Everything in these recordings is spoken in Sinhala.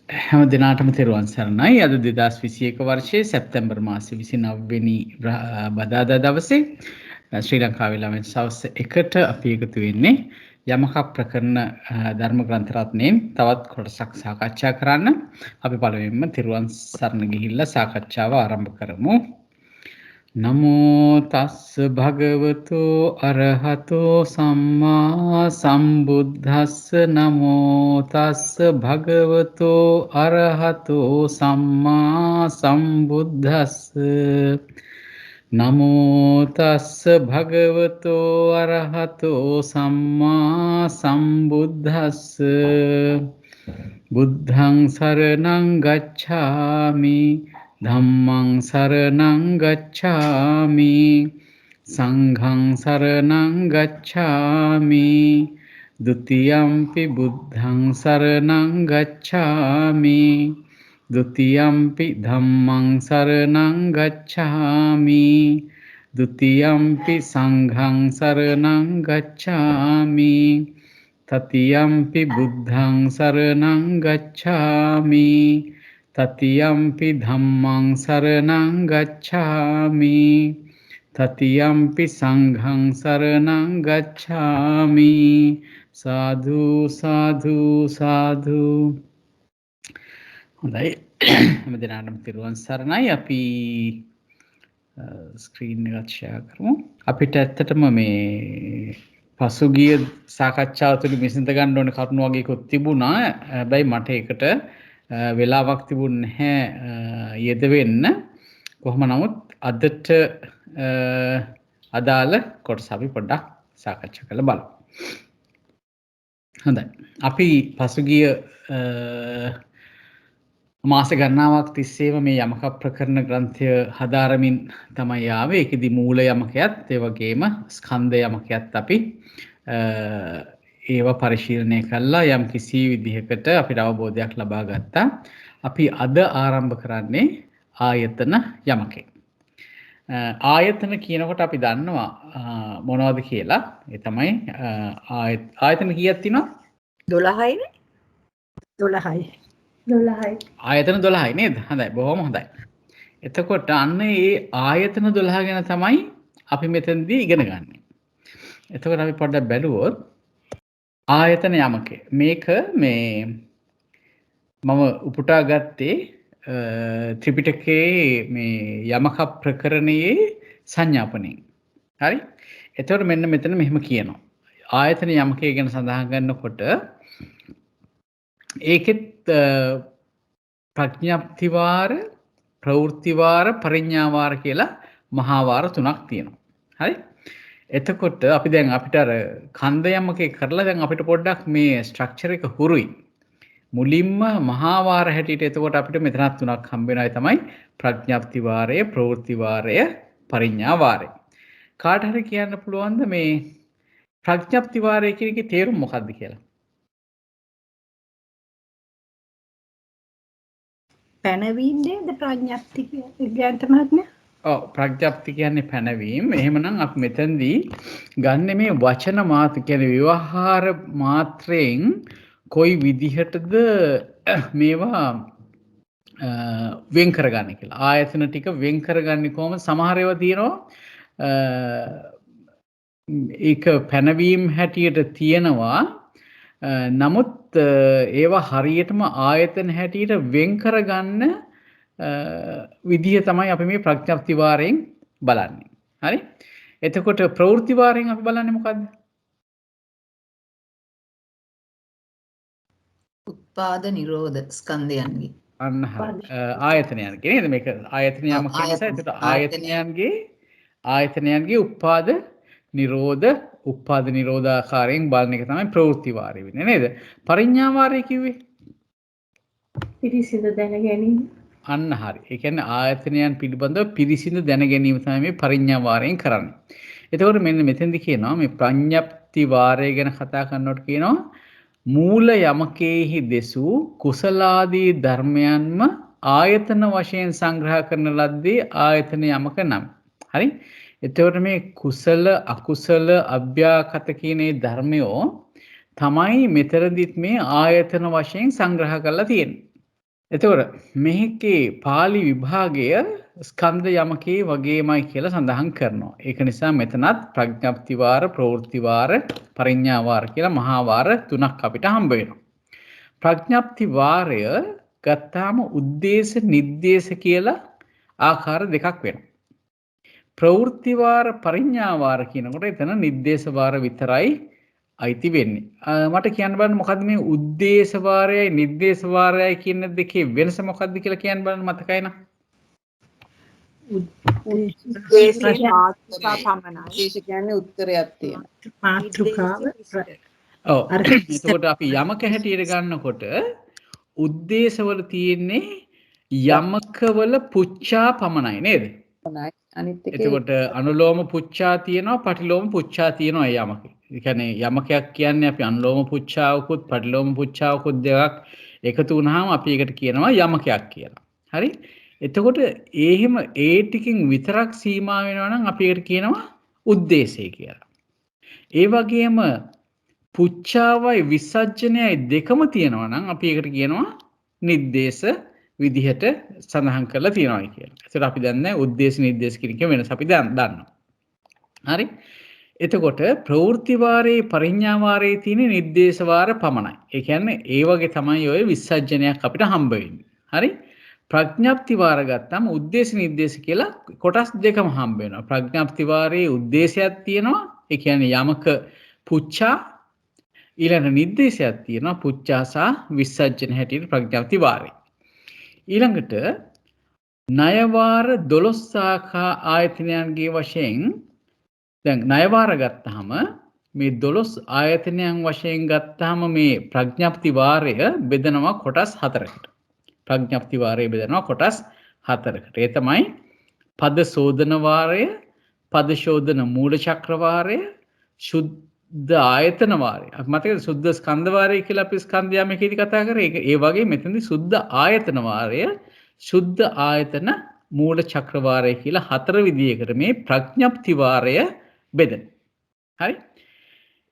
හැම දිනාටම තෙරුවන් සරණයි. අද 2021 වර්ෂයේ සැප්තැම්බර් මාසේ 29 වෙනි බදාදා දවසේ ශ්‍රී ලංකාවේ ළමයි සවස් 1ට අපි එකතු වෙන්නේ යමක ප්‍රකරණ ධර්ම ග්‍රන්ථ රත්නයෙන් තවත් කොටසක් සාකච්ඡා කරන්න. අපි පළමුවෙන්ම තෙරුවන් සරණ ගිහිල්ලා සාකච්ඡාව ආරම්භ කරමු. නමෝ තස්ස භගවතු අරහතෝ සම්මා සම්බුද්දස්ස නමෝ තස්ස භගවතු අරහතෝ සම්මා සම්බුද්දස්ස නමෝ තස්ස භගවතු අරහතෝ සම්මා සම්බුද්දස්ස බුද්ධං සරණං ගච්ඡාමි ධම්මං සරණං ගච්ඡාමි සංඝං සරණං ගච්ඡාමි ဒုတိယံ පි බුද්ධං සරණං ගච්ඡාමි ဒုတိယံ පි ධම්මං සරණං ගච්ඡාමි ဒုတိယံ පි සංඝං සරණං ගච්ඡාමි တတိယံ පි බුද්ධං සරණං ගච්ඡාමි තතියම්පි ධම්මං සරණං ගච්ඡාමි තතියම්පි සංඝං සරණං ගච්ඡාමි සාදු සාදු සාදු. හොඳයි, හැම දිනකටම තිරුවන් සරණයි. අපි ස්ක්‍රීන් එකත් ෂෙයා කරමු. අපිට ඇත්තටම මේ පසුගිය සාකච්ඡාව තුළ විසඳ ගන්න ඕන කරුණු වගේකුත් තිබුණා. හැබැයි මට ඒකට වෙලාවක් තිබුණ නැහැ යෙදවෙන්න. කොහොම නමුත් අදට අදාළ කොටස අපි පොඩ්ඩක් සාකච්ඡා කරලා බලමු. හොඳයි. අපි පසුගිය මාස ගණනාවක් තිස්සේම මේ යමක ප්‍රකරණ ග්‍රන්ථය හදාරමින් තමයි ආවේ. ඒකෙදි මූල යමකයත් ඒ වගේම ස්කන්ධ යමකයත් අපි ඒවා පරිශීලනය කළා. යම් කිසි විදිහකට අපිට අවබෝධයක් ලබා ගත්තා. අපි අද ආරම්භ කරන්නේ ආයතන යමකෙන්. ආයතන කියනකොට අපි දන්නවා මොනවද කියලා. ඒ තමයි ආයතන කීයක් තියෙනවද? 12යි නේ. 12යි. ආයතන 12යි නේද? හොඳයි, බොහොම හොඳයි. එතකොට අන්න ඒ ආයතන 12 ගැන තමයි අපි මෙතනදී ඉගෙන ගන්න. එතකොට අපි පොඩ්ඩක් බැලුවොත් ආයතන යමකේ මේක මේ මම උපුටා ගත්තේ ත්‍රිපිටකයේ මේ යමක ප්‍රකරණයේ සංඥාපනයෙන්. හරි? එතකොට මෙන්න මෙතන මෙහෙම කියනවා. ආයතන යමකේ ගැන සඳහන් කරනකොට ඒකෙත් ප්‍රඥප්ති වාර, ප්‍රවෘත්ති වාර, පරිඥා වාර කියලා මහා වාර තුනක් තියෙනවා. හරි? එතකොට අපි දැන් අපිට අර කන්ද යමකේ කරලා දැන් අපිට පොඩ්ඩක් මේ ස්ට්‍රක්චර් එක හුරුයි. මුලින්ම මහා වාර හැටියට එතකොට අපිට මෙතනත් තුනක් හම්බ වෙනවා. ඒ තමයි ප්‍රඥප්ති වාරය, ප්‍රවෘත්ති වාරය, පරිඥා වාරය. කාට හරි කියන්න පුළුවන්ද මේ ප්‍රඥප්ති වාරය කියන එකේ තේරුම මොකක්ද කියලා? පැනවීම නේද ප්‍රඥප්ති කියන්නේ මහත්මයා? ඔව්, ප්‍රඥප්ති කියන්නේ පැනවීම. එහෙමනම් අපි මෙතනදී ගන්න මේ වචන මාත්‍ර කියන්නේ ව්‍යවහාර මාත්‍රයෙන් කොයි විදිහටද මේවා වෙන් කරගන්නේ කියලා. ආයතන ටික වෙන් කරගන්නේ කොහොමද? සමහර ඒවා තියෙනවා ඒක පැනවීම හැටියට තියෙනවා. නමුත් ඒවා හරියටම ආයතන හැටියට වෙන් කරගන්න විදිහ තමයි අපි මේ ප්‍රඥප්ති වාරයෙන් බලන්නේ. හරි? එතකොට ප්‍රවෘත්ති වාරයෙන් අපි බලන්නේ මොකද්ද? උත්පාද නිරෝධ ස්කන්ධයන්ගේ. අන්න හරි. ආයතනයන්ගේ නේද? මේක ආයතන යමක නිසා. එතකොට ආයතනයන්ගේ උත්පාද නිරෝධ, උත්පාද නිරෝධාකාරයෙන් බලන එක තමයි ප්‍රවෘත්ති වාරය වෙන්නේ නේද? පරිඥා වාරය කිව්වේ පිරිසිදු දැන ගැනීම. අන්න හරි. ඒ කියන්නේ ආයතනයන් පිළිබඳව පිරිසිදු දැන ගැනීම තමයි මේ පරිඥා වාරයෙන් කරන්නේ. එතකොට මෙන්න මෙතෙන්දි කියනවා මේ ප්‍රඥප්ති වාරය ගැන කතා කරනකොට කියනවා මූල යමකේහි දෙසූ කුසලාදී ධර්මයන්ම ආයතන වශයෙන් සංග්‍රහ කරන ලද්දේ ආයතන යමක නම්. හරි? එතකොට මේ කුසල අකුසල අභ්‍යාකත කියන මේ ධර්මයෝ තමයි මෙතරදිත් මේ ආයතන වශයෙන් සංග්‍රහ කරලා තියෙන්නේ. එතකොට මේකේ පාලි විභාගය ස්කන්ධ යමකේ වගේමයි කියලා සඳහන් කරනවා. ඒක නිසා මෙතනත් ප්‍රඥප්ති වාර, ප්‍රවෘත්ති වාර, පරිඥා වාර කියලා මහා වාර තුනක් අපිට හම්බ වෙනවා. ප්‍රඥප්ති වාරය ගත්තාම උද්දේශ නිर्देश කියලා ආකාර දෙකක් වෙනවා. ප්‍රවෘත්ති වාර, පරිඥා වාර කියනකොට එතන නිर्देश වාර විතරයි අයිති වෙන්නේ. මට කියන්න බලන්න මොකද්ද මේ උද්දේශ වාරයයි නිर्देश වාරයයි කියන දෙකේ වෙනස මොකද්ද කියලා කියන්න බලන්න මතකයි නේද? උද්දේශයේ මාතෘකා පමණයි. උද්දේශ කියන්නේ උත්තරයක් තියෙන. මාතෘකාව ඔව්. එතකොට අපි යමක හැටියට ගන්නකොට උද්දේශවල තියෙන්නේ යමකවල පුච්චා පමණයි නේද? අනිත් එකේ එතකොට අනුලෝම පුච්චා තියෙනවා, පටිලෝම පුච්චා තියෙනවා යමක. ඒ කියන්නේ යමකයක් කියන්නේ අපි අනුලෝම පුච්චාවකුත් පටිලෝම පුච්චාවකුත් දෙකක් එකතු වුණාම අපි ඒකට කියනවා යමකයක් කියලා. හරි? එතකොට එහෙම ඒ ටිකකින් විතරක් සීමා වෙනවා නම් අපි ඒකට කියනවා උද්දේශය කියලා. ඒ වගේම පුච්චාවයි විසර්ජනයයි දෙකම තියෙනවා නම් අපි ඒකට කියනවා නිर्देश විදිහට සඳහන් කරලා තියෙනවා කියලා. ඒකට අපි දන්නේ උද්දේශ නිर्देश කියන එක වෙනස අපි දන්නවා. හරි? එතකොට ප්‍රවෘත්ති වාරයේ පරිඥා වාරයේ තියෙන නිर्देश වාර පමණයි. ඒ කියන්නේ ඒ වගේ තමයි ඔය විසර්ජනයක් අපිට හම්බ වෙන්නේ. හරි? ප්‍රඥප්ති වාර ගත්තම උද්දේශ නිर्देश කියලා කොටස් දෙකම හම්බ වෙනවා. ප්‍රඥප්ති වාරයේ උද්දේශයක් තියෙනවා. ඒ කියන්නේ යමක පුච්චා ඊළඟ නිर्देशයක් තියෙනවා පුච්චා සහ විසර්ජන හැටියට ප්‍රඥප්ති වාරේ. ඊළඟට ණය වාර 12 ආයතනයන්ගේ වශයෙන් දැන් ණය වාර ගත්තාම මේ 12 ආයතනයන් වශයෙන් ගත්තාම මේ ප්‍රඥප්ති වාරය බෙදනවා කොටස් 4කට. ප්‍රඥප්ති වාරය බෙදනවා කොටස් 4කට. ඒ තමයි පද සෝදන වාරය, පද ශෝධන මූල චක්‍ර වාරය, සුද්ධ ආයතන වාරය. අපි මතකද සුද්ධ ස්කන්ධ වාරය කියලා අපි ස්කන්ධ යමකේදී කතා කරේ. ඒ වගේ මෙතනදී සුද්ධ ආයතන වාරය, සුද්ධ ආයතන මූල චක්‍ර වාරය කියලා 4 විදියකට මේ ප්‍රඥප්ති වාරය බෙදෙන. හරි?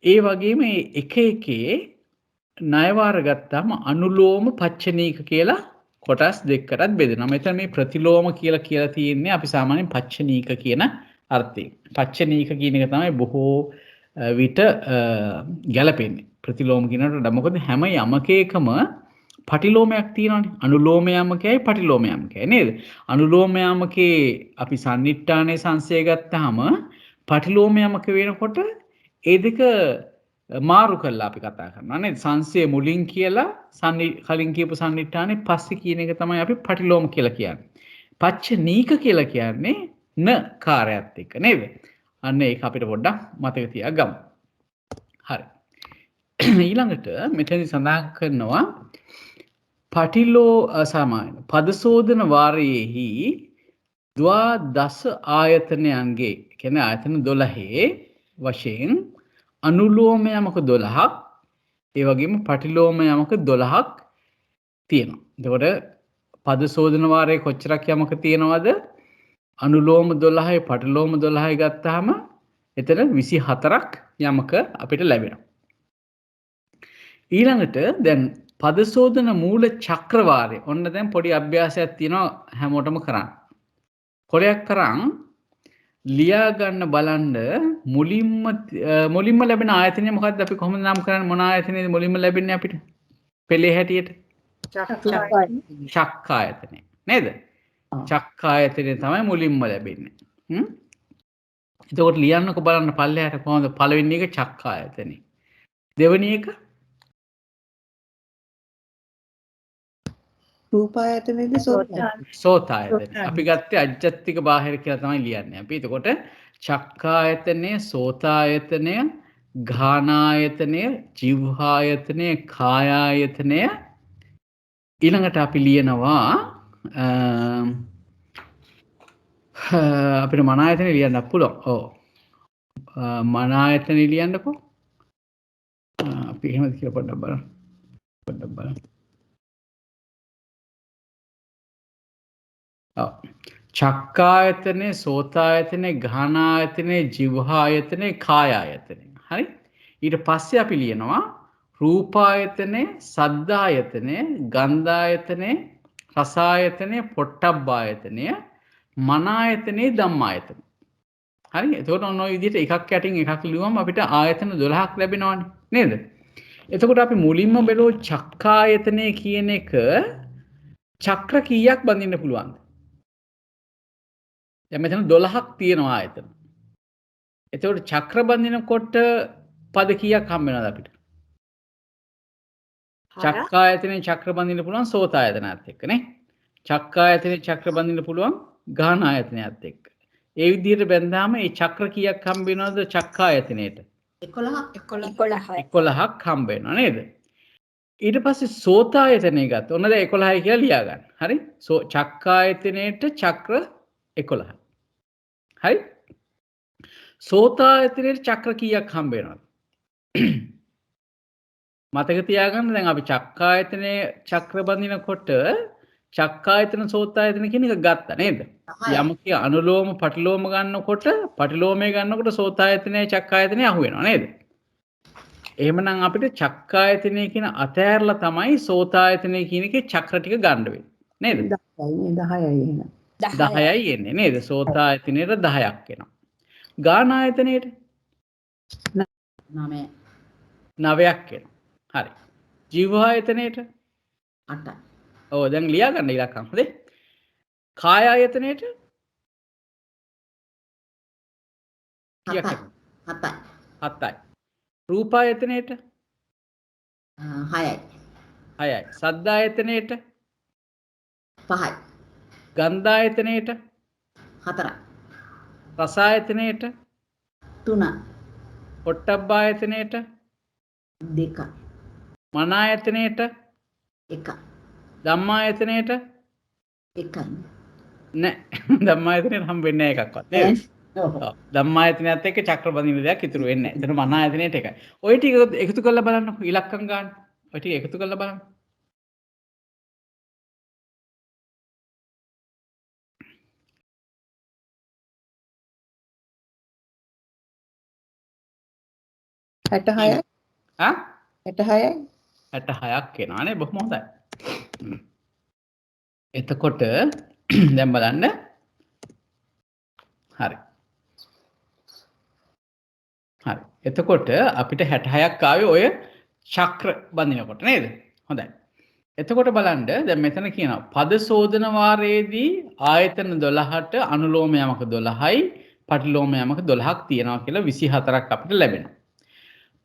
ඒ වගේම එක එකේ ණය වාර ගත්තාම අනුලෝම පච්චනීක කියලා කොටස් දෙකකටත් බෙදෙනවා. මෙතන මේ ප්‍රතිලෝම කියලා තියෙන්නේ අපි සාමාන්‍යයෙන් පච්චනීක කියන අර්ථයෙන්. පච්චනීක කියන එක තමයි බොහෝ විට ගැලපෙන්නේ. ප්‍රතිලෝම කියනකොට මොකද හැම යමකේකම පටිලෝමයක් තියෙනවානේ. අනුලෝම යමකයි පටිලෝම යමකයි නේද? අනුලෝම යමකේ අපි සම්නිට්ඨානයේ සංසය ගත්තාම පටිලෝම යමක වෙනකොට ඒ දෙක මාරු කරලා අපි කතා කරනවා නේද? සංසය මුලින් කියලා කලින් කියපු සම්නිට්ඨානේ පස්සේ කියන එක තමයි අපි පටිලෝම කියලා කියන්නේ. පච්චනීක කියලා කියන්නේ න කාර්යයත් එක්ක නේද? අන්න ඒක අපිට පොඩ්ඩක් මතක තියාගමු. හරි. ඊළඟට මෙතනදි සඳහන් කරනවා පටිලෝ සමාන පදසෝදන වාරයේහි ද්වාදස ආයතනයන්ගේ කියන්නේ ආයතන 12 වශයෙන් අනුලෝම යමක 12ක් ඒ වගේම පටිලෝම යමක 12ක් තියෙනවා. එතකොට පදසෝදන වාරයේ කොච්චරක් යමක තියෙනවද? අනුලෝම 12යි පටිලෝම 12යි ගත්තාම එතන 24ක් යමක අපිට ලැබෙනවා. ඊළඟට දැන් පදසෝදන මූල චක්‍රවාරය. ඔන්න දැන් පොඩි අභ්‍යාසයක් තියෙනවා හැමෝටම කරන්න. කොරයක් කරන් ලියා ගන්න බලන්න මුලින්ම ලැබෙන ආයතනය මොකක්ද? අපි කොහොමද නම් කරන්නේ? මොන ආයතනයද මුලින්ම ලැබෙන්නේ අපිට? පෙළේ හැටියට චක්කායතනය නේද? චක්කායතනය තමයි මුලින්ම ලැබෙන්නේ. එතකොට ලියන්නකො බලන්න පල්ලෙහාට කොහොමද? පළවෙනි එක චක්කායතනය. දෙවෙනි එක රූපායතනෙද සෝතායතනය. අපි ගත්තේ අජ්ජත්තික බාහිර කියලා තමයි ලියන්නේ. අපි එතකොට චක්කායතනය, සෝතායතනය, ඝානායතනය, ජීවහායතනය, කායායතනය ඊළඟට අපි ලියනවා අපිට මන ආයතනෙ ලියන්න පුළුවන්. ඔව්. මන ආයතනෙ ලියන්නකෝ. අපි එහෙමද කියලා පොඩ්ඩක් බලන්න. චක්කායතනේ, සෝතායතනේ, ඝානායතනේ, ජීවහායතනේ, කායායතනේ. හරි? ඊට පස්සේ අපි ලියනවා රූපායතනේ, සද්ධායතනේ, ගන්ධායතනේ, රස ආයතනය, පොට්ටබ්බ ආයතනය, මන ආයතනය, ධම්ම ආයතනය. හරි. එතකොට ඔන්න ඔය විදිහට එකක් යටින් එකක් ලියුවම අපිට ආයතන 12ක් ලැබෙනවානේ. නේද? එතකොට අපි මුලින්ම බැලුවොත් චක්කායතනය කියන එක චක්‍ර කීයක් බඳින්න පුළුවන්ද? දැන් මෙතන 12ක් තියෙනවා ආයතන. එතකොට චක්‍ර බඳිනකොට පද කීයක් හම්බ වෙනවද අපිට? චක්කායතනේ චක්‍ර බඳින්න පුළුවන් සෝතායතනයත් එක්ක නේ. චක්කායතනේ චක්‍ර බඳින්න පුළුවන් ගාහන ආයතනයත් එක්ක. ඒ විදිහට බැඳාම ඒ චක්‍ර කීයක් හම්බ වෙනවද චක්කායතනේට? 11ක් හම්බ වෙනවා නේද? ඊට පස්සේ සෝතායතනේ ගත්ත. ඔන්න දැන් 11යි කියලා ලියා ගන්න. හරි? චක්කායතනේට චක්‍ර 11යි. හරි? සෝතායතනේට චක්‍ර කීයක් හම්බ වෙනවද? මතක තියාගන්න දැන් අපි චක්කායතනයේ චක්‍ර බඳිනකොට චක්කායතන සෝතායතන කියන එක ගත්තා නේද? යමක අනුලෝම පටිලෝම ගන්නකොට පටිලෝමයේ ගන්නකොට සෝතායතනයේ චක්කායතනයේ අහු වෙනවා නේද? එහෙමනම් අපිට චක්කායතනය කියන අතෑරලා තමයි සෝතායතනය කියන එකේ චක්‍ර ටික ගන්න වෙන්නේ නේද? 10යි එන්නේ නේද? සෝතායතනයේ 10ක් එනවා. ගාන ආයතනයේට 9ක් එනවා. හරි. ජීවායතනයේට 8යි. ඔව් දැන් ලියා ගන්න ඉලක්කම්. හරි. කාය ආයතනයේට කීයක්? 7යි. රූප ආයතනයේට 6යි. 6යි. සද්ද ආයතනයේට 5යි. ගන්ධ ආයතනයේට 4යි. රස ආයතනයේට 3යි. පොට්ටබ්බ ආයතනයේට 2යි. මන ආයතනයේට 1යි. ධම්ම ආයතනයේට 1යි. නෑ ධම්ම ආයතනයට හම්බ වෙන්නේ නැහැ එකක්වත් නේද? ඔව් ධම්ම ආයතනයත් එක්ක චක්‍ර බඳින දෙයක් ඉතුරු වෙන්නේ නැහැ. එතන මන ආයතනයට එකයි. ඔය ටික එකතු කරලා බලන්නකො ඉලක්කම් ගන්න. ඔය ටික එකතු කරලා බලන්න. ආ 66ක් එනවා නේ බොහොම හොඳයි. එතකොට දැන් බලන්න. හරි. හරි. එතකොට අපිට 66ක් ආවේ ඔය චක්‍ර බඳිනකොට නේද? හොඳයි. එතකොට බලන්න දැන් මෙතන කියනවා පද සෝදන වාරයේදී ආයතන 12ට අනුලෝම යමක 12යි පටිලෝම යමක 12ක් තියෙනවා කියලා 24ක් අපිට ලැබෙනවා.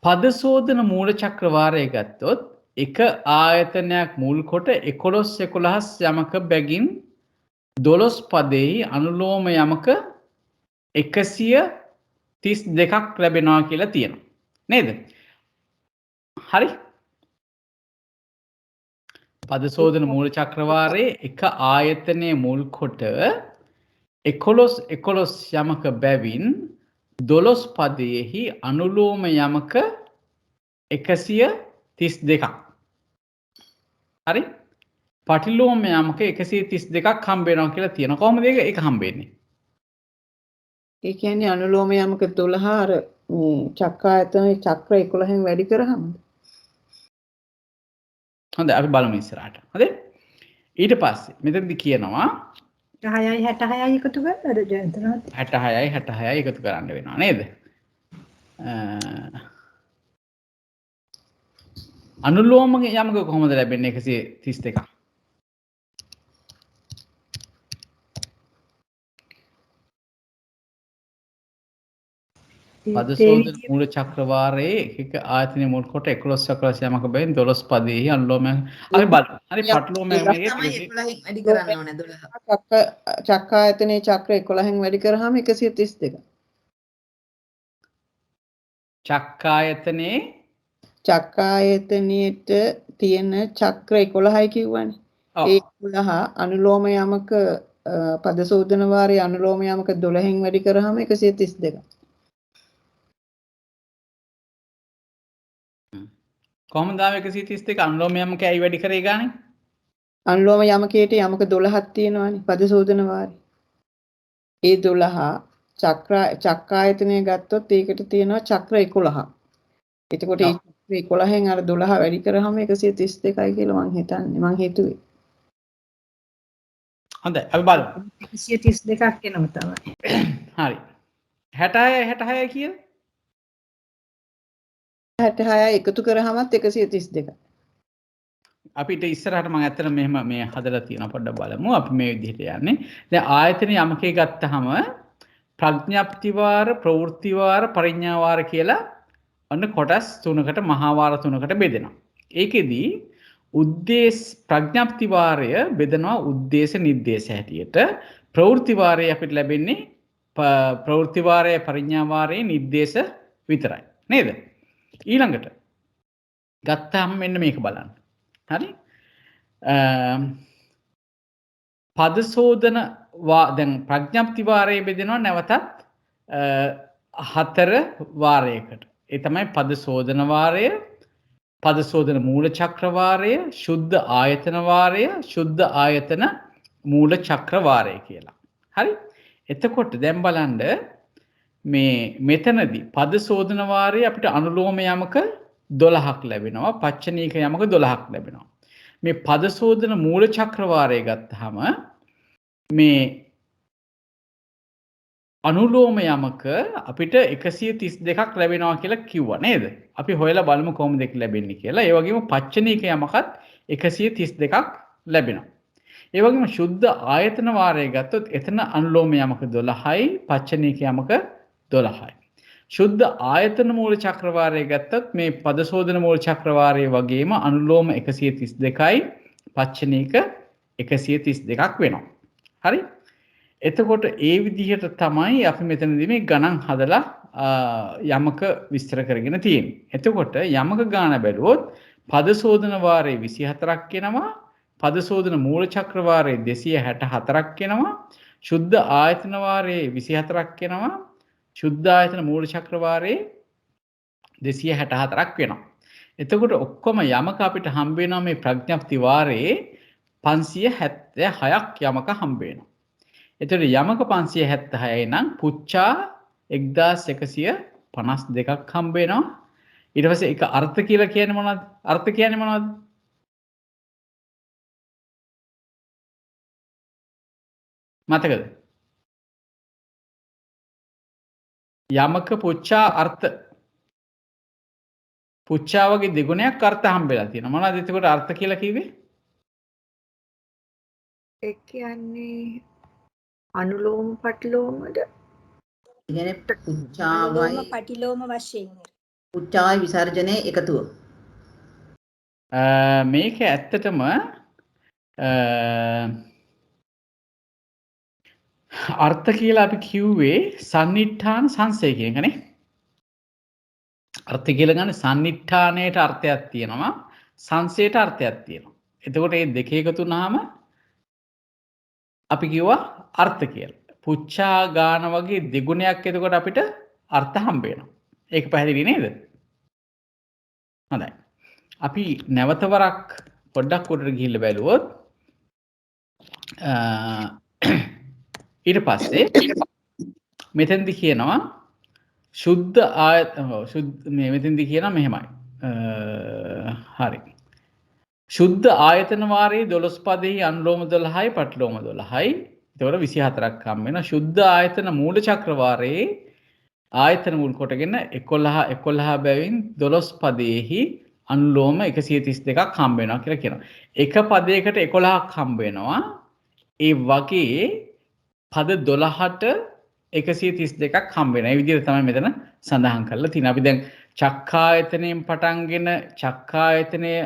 පද සෝදන මූල චක්‍ර වාරය ගත්තොත් එක ආයතනයක් මුල් කොට 11 11 යමක බැගින් 12 පදෙහි අනුලෝම යමක 132ක් ලැබෙනවා කියලා තියෙනවා. නේද? හරි. පද සෝදන මූල චක්‍ර වාරයේ එක ආයතනයේ මුල් කොට 11 11 යමක බැවින් 12 පදයෙහි අනුලෝම යමක 132ක්. හරි? පටිලෝම යමක 132ක් හම්බ වෙනවා කියලා තියෙනවා. කොහොමද ඒක හම්බ වෙන්නේ? ඒ කියන්නේ අනුලෝම යමක 12 අර චක්කායතනයේ චක්‍ර 11න් වැඩි කරාම හොඳයි අපි බලමු ඉස්සරහට. හරි? ඊට පස්සේ මෙතනදි කියනවා 10යි 66යි එකතු කරලාද ජයන්තනාත්? 66යි 66යි එකතු කරන්න වෙනවා නේද? අනුලෝම යමක කොහොමද ලැබෙන්නේ 132ක්? පද සෝදන මූල චක්‍රවාරයේ එක ආයතනයේ මුල් කොට 11 11 යමක බැවින් 12 පදෙහි අනුලෝම අපි බලමු. හරි පටලෝමයේ තමයි 11න් වැඩි කරන්න ඕනේ 12. චක්කායතනයේ චක්‍ර 11න් වැඩි කරාම 132. චක්කායතනයේට තියෙන චක්‍ර 11යි කිව්වනේ. ඒ 11 අනුලෝම යමක පද සෝදන වාරයේ අනුලෝම යමක 12න් වැඩි කරාම 132. කොහොමද ආව 132 අනුලෝම යමක ඇයි වැඩි කරේ ගානේ? අනුලෝම යමකයට යමක 12ක් තියෙනවානේ පද සෝදන වාරේ. ඒ 12 චක්කායතනය ගත්තොත් ඒකට තියෙනවා චක්‍ර 11ක්. එතකොට ඒ චක්‍ර 11න් අර 12 වැඩි කරාම 132යි කියලා මං හිතන්නේ. මං හිතුවේ. හොඳයි අපි බලමු. 132ක් එනවා තමයි. හරි. 66 66 කියලා 66 එකතු කරාමත් 132. අපිට ඉස්සරහට මම ඇත්තට මෙහෙම මේ හදලා තියෙනවා පොඩ්ඩක් බලමු. අපි මේ විදිහට යන්නේ. දැන් ආයතන යමකේ ගත්තාම ප්‍රඥප්ති වාර, ප්‍රවෘත්ති වාර, පරිඥා වාර කියලා අන්න කොටස් තුනකට මහා වාර තුනකට බෙදෙනවා. ඒකෙදි උද්දේශ ප්‍රඥප්ති වාරය බෙදනවා උද්දේශ නිर्देश හැටියට. ප්‍රවෘත්ති වාරය අපිට ලැබෙන්නේ ප්‍රවෘත්ති වාරය, පරිඥා වාරයේ නිर्देश විතරයි. නේද? ඊළඟට ගත්තාම මෙන්න මේක බලන්න. හරි? පදසෝදන දැන් ප්‍රඥප්ති වාරයේ බෙදෙනවා නැවතත් 4 වාරයකට. ඒ තමයි පදසෝදන වාරය, පදසෝදන මූල චක්‍ර වාරය, සුද්ධ ආයතන වාරය, සුද්ධ ආයතන මූල චක්‍ර වාරය කියලා. හරි? එතකොට දැන් බලන්න මේ මෙතනදී පදසෝදන වාරය අපිට අනුලෝම යමක 12ක් ලැබෙනවා, පච්චනීක යමක 12ක් ලැබෙනවා. මේ පදසෝදන මූල චක්‍ර වාරය ගත්තාම මේ අනුලෝම යමක අපිට 132ක් ලැබෙනවා කියලා කිව්වා නේද? අපි හොයලා බලමු කොහොමද ඒක ලැබෙන්නේ කියලා. ඒ වගේම පච්චනීක යමකත් 132ක් ලැබෙනවා. ඒ වගේම සුද්ධ ආයතන වාරය ගත්තොත් එතන අනුලෝම යමක 12යි, පච්චනීක යමක 12යි. සුද්ධ ආයතන මූල චක්‍ර වාරය ගත්තොත් මේ පදසෝදන මූල චක්‍ර වාරය වගේම අනුලෝම 132යි, පච්චනීක 132ක් වෙනවා. හරි? එතකොට ඒ විදිහට තමයි අපි මෙතනදී මේ ගණන් හදලා යමක විස්තර කරගෙන තියෙන්නේ. එතකොට යමක ගාන බැලුවොත් පදසෝදන වාරයේ 24ක් එනවා, පදසෝදන මූල චක්‍ර වාරයේ 264ක් එනවා, සුද්ධ ආයතන වාරයේ 24ක් එනවා, සුද්ධ ආයතන මූල චක්‍ර වාරයේ 264ක් වෙනවා. එතකොට ඔක්කොම යමක අපිට හම්බ වෙනවා මේ ප්‍රඥප්ති වාරයේ 576ක් යමක හම්බ වෙනවා. එතකොට යමක 576 නම් පුච්චා 1152ක් හම්බ වෙනවා. ඊට පස්සේ ඒක අර්ථ කියලා කියන්නේ මොනවද? අර්ථ කියන්නේ මොනවද? මතකද? යමක පුච්චා අර්ථ පුච්චා වගේ දෙගුණයක් අර්ථ හම්බෙලා තියෙනවා. මොනවද එතකොට අර්ථ කියලා කිව්වේ? ඒ කියන්නේ අනුලෝම පටිලෝමද ඉගෙන පුච්චාවයි පටිලෝම වශයෙන් පුච්චාවයි විසර්ජනයේ එකතුව. මේක ඇත්තටම අර්ථ කියලා අපි කිව්වේ සන්නිට්ඨාන සංසය කියන එකනේ. අර්ථ කියලා ගන්න සන්නිට්ඨානයට අර්ථයක් තියෙනවා, සංසයට අර්ථයක් තියෙනවා. එතකොට මේ දෙක එකතු වුනහම අපි කිව්වා අර්ථ කියලා. පුච්චා ගාන වගේ දෙගුණයක් එතකොට අපිට අර්ථ හම්බ වෙනවා. ඒක පැහැදිලි නේද? හොඳයි. අපි නැවත වරක් පොඩ්ඩක් උඩට ගිහිල්ලා බැලුවොත් ඊට පස්සේ මෙතෙන්දි කියනවා සුද්ධ මේ මෙතෙන්දි කියනවා මෙහෙමයි. හරි. සුද්ධ ආයතන වාරයේ 12 පදෙහි අනුලෝම 12යි, පටිලෝම 12යි. එතකොට 24ක් හම් වෙනවා. සුද්ධ ආයතන මූල චක්‍ර වාරයේ ආයතන මුල් කොටගෙන 11 බැවින් 12 පදෙහි අනුලෝම 132ක් හම්බ වෙනවා කියලා කියනවා. එක පදයකට 11ක් හම්බ වෙනවා. ඒ වගේ පද 12ට 132ක් හම්බ වෙනවා. ඒ විදිහට තමයි මෙතන සඳහන් කරලා තියෙන්නේ. අපි දැන් චක්කායතනයෙන් පටන්ගෙන චක්කායතනයේ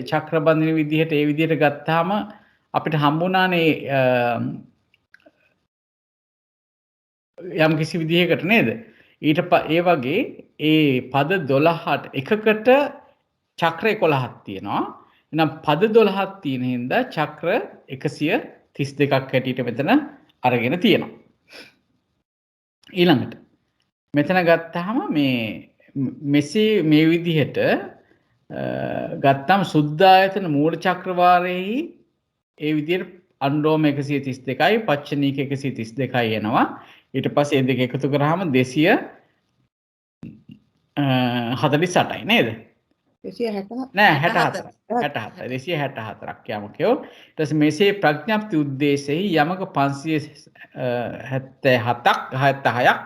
චක්‍ර බඳින විදිහට ඒ විදිහට ගත්තාම අපිට හම්බුණානේ යම් කිසි විදිහකට නේද? ඊට ඒ වගේ ඒ පද 12ට එකකට චක්‍ර 11ක් තියෙනවා. එහෙනම් පද 12ක් තියෙන හින්දා චක්‍ර 132ක් හැටියට මෙතන අරගෙන තියෙනවා. ඊළඟට මෙතන ගත්තාම මෙසේ මේ විදිහට ගත්තාම සුද්ධ ආයතන මූල චක්‍ර වාරයේ ඒ විදිහට අනුලෝම 132යි, පච්චනීක 132යි එනවා. ඊට පස්සේ මේ දෙක එකතු කරාම 248යි නේද? 264 නෑ 64 264ක් යමකෝ ඊට පස්සේ මෙසේ ප්‍රඥප්ති උද්දේශෙහි යමක 577ක් 76ක්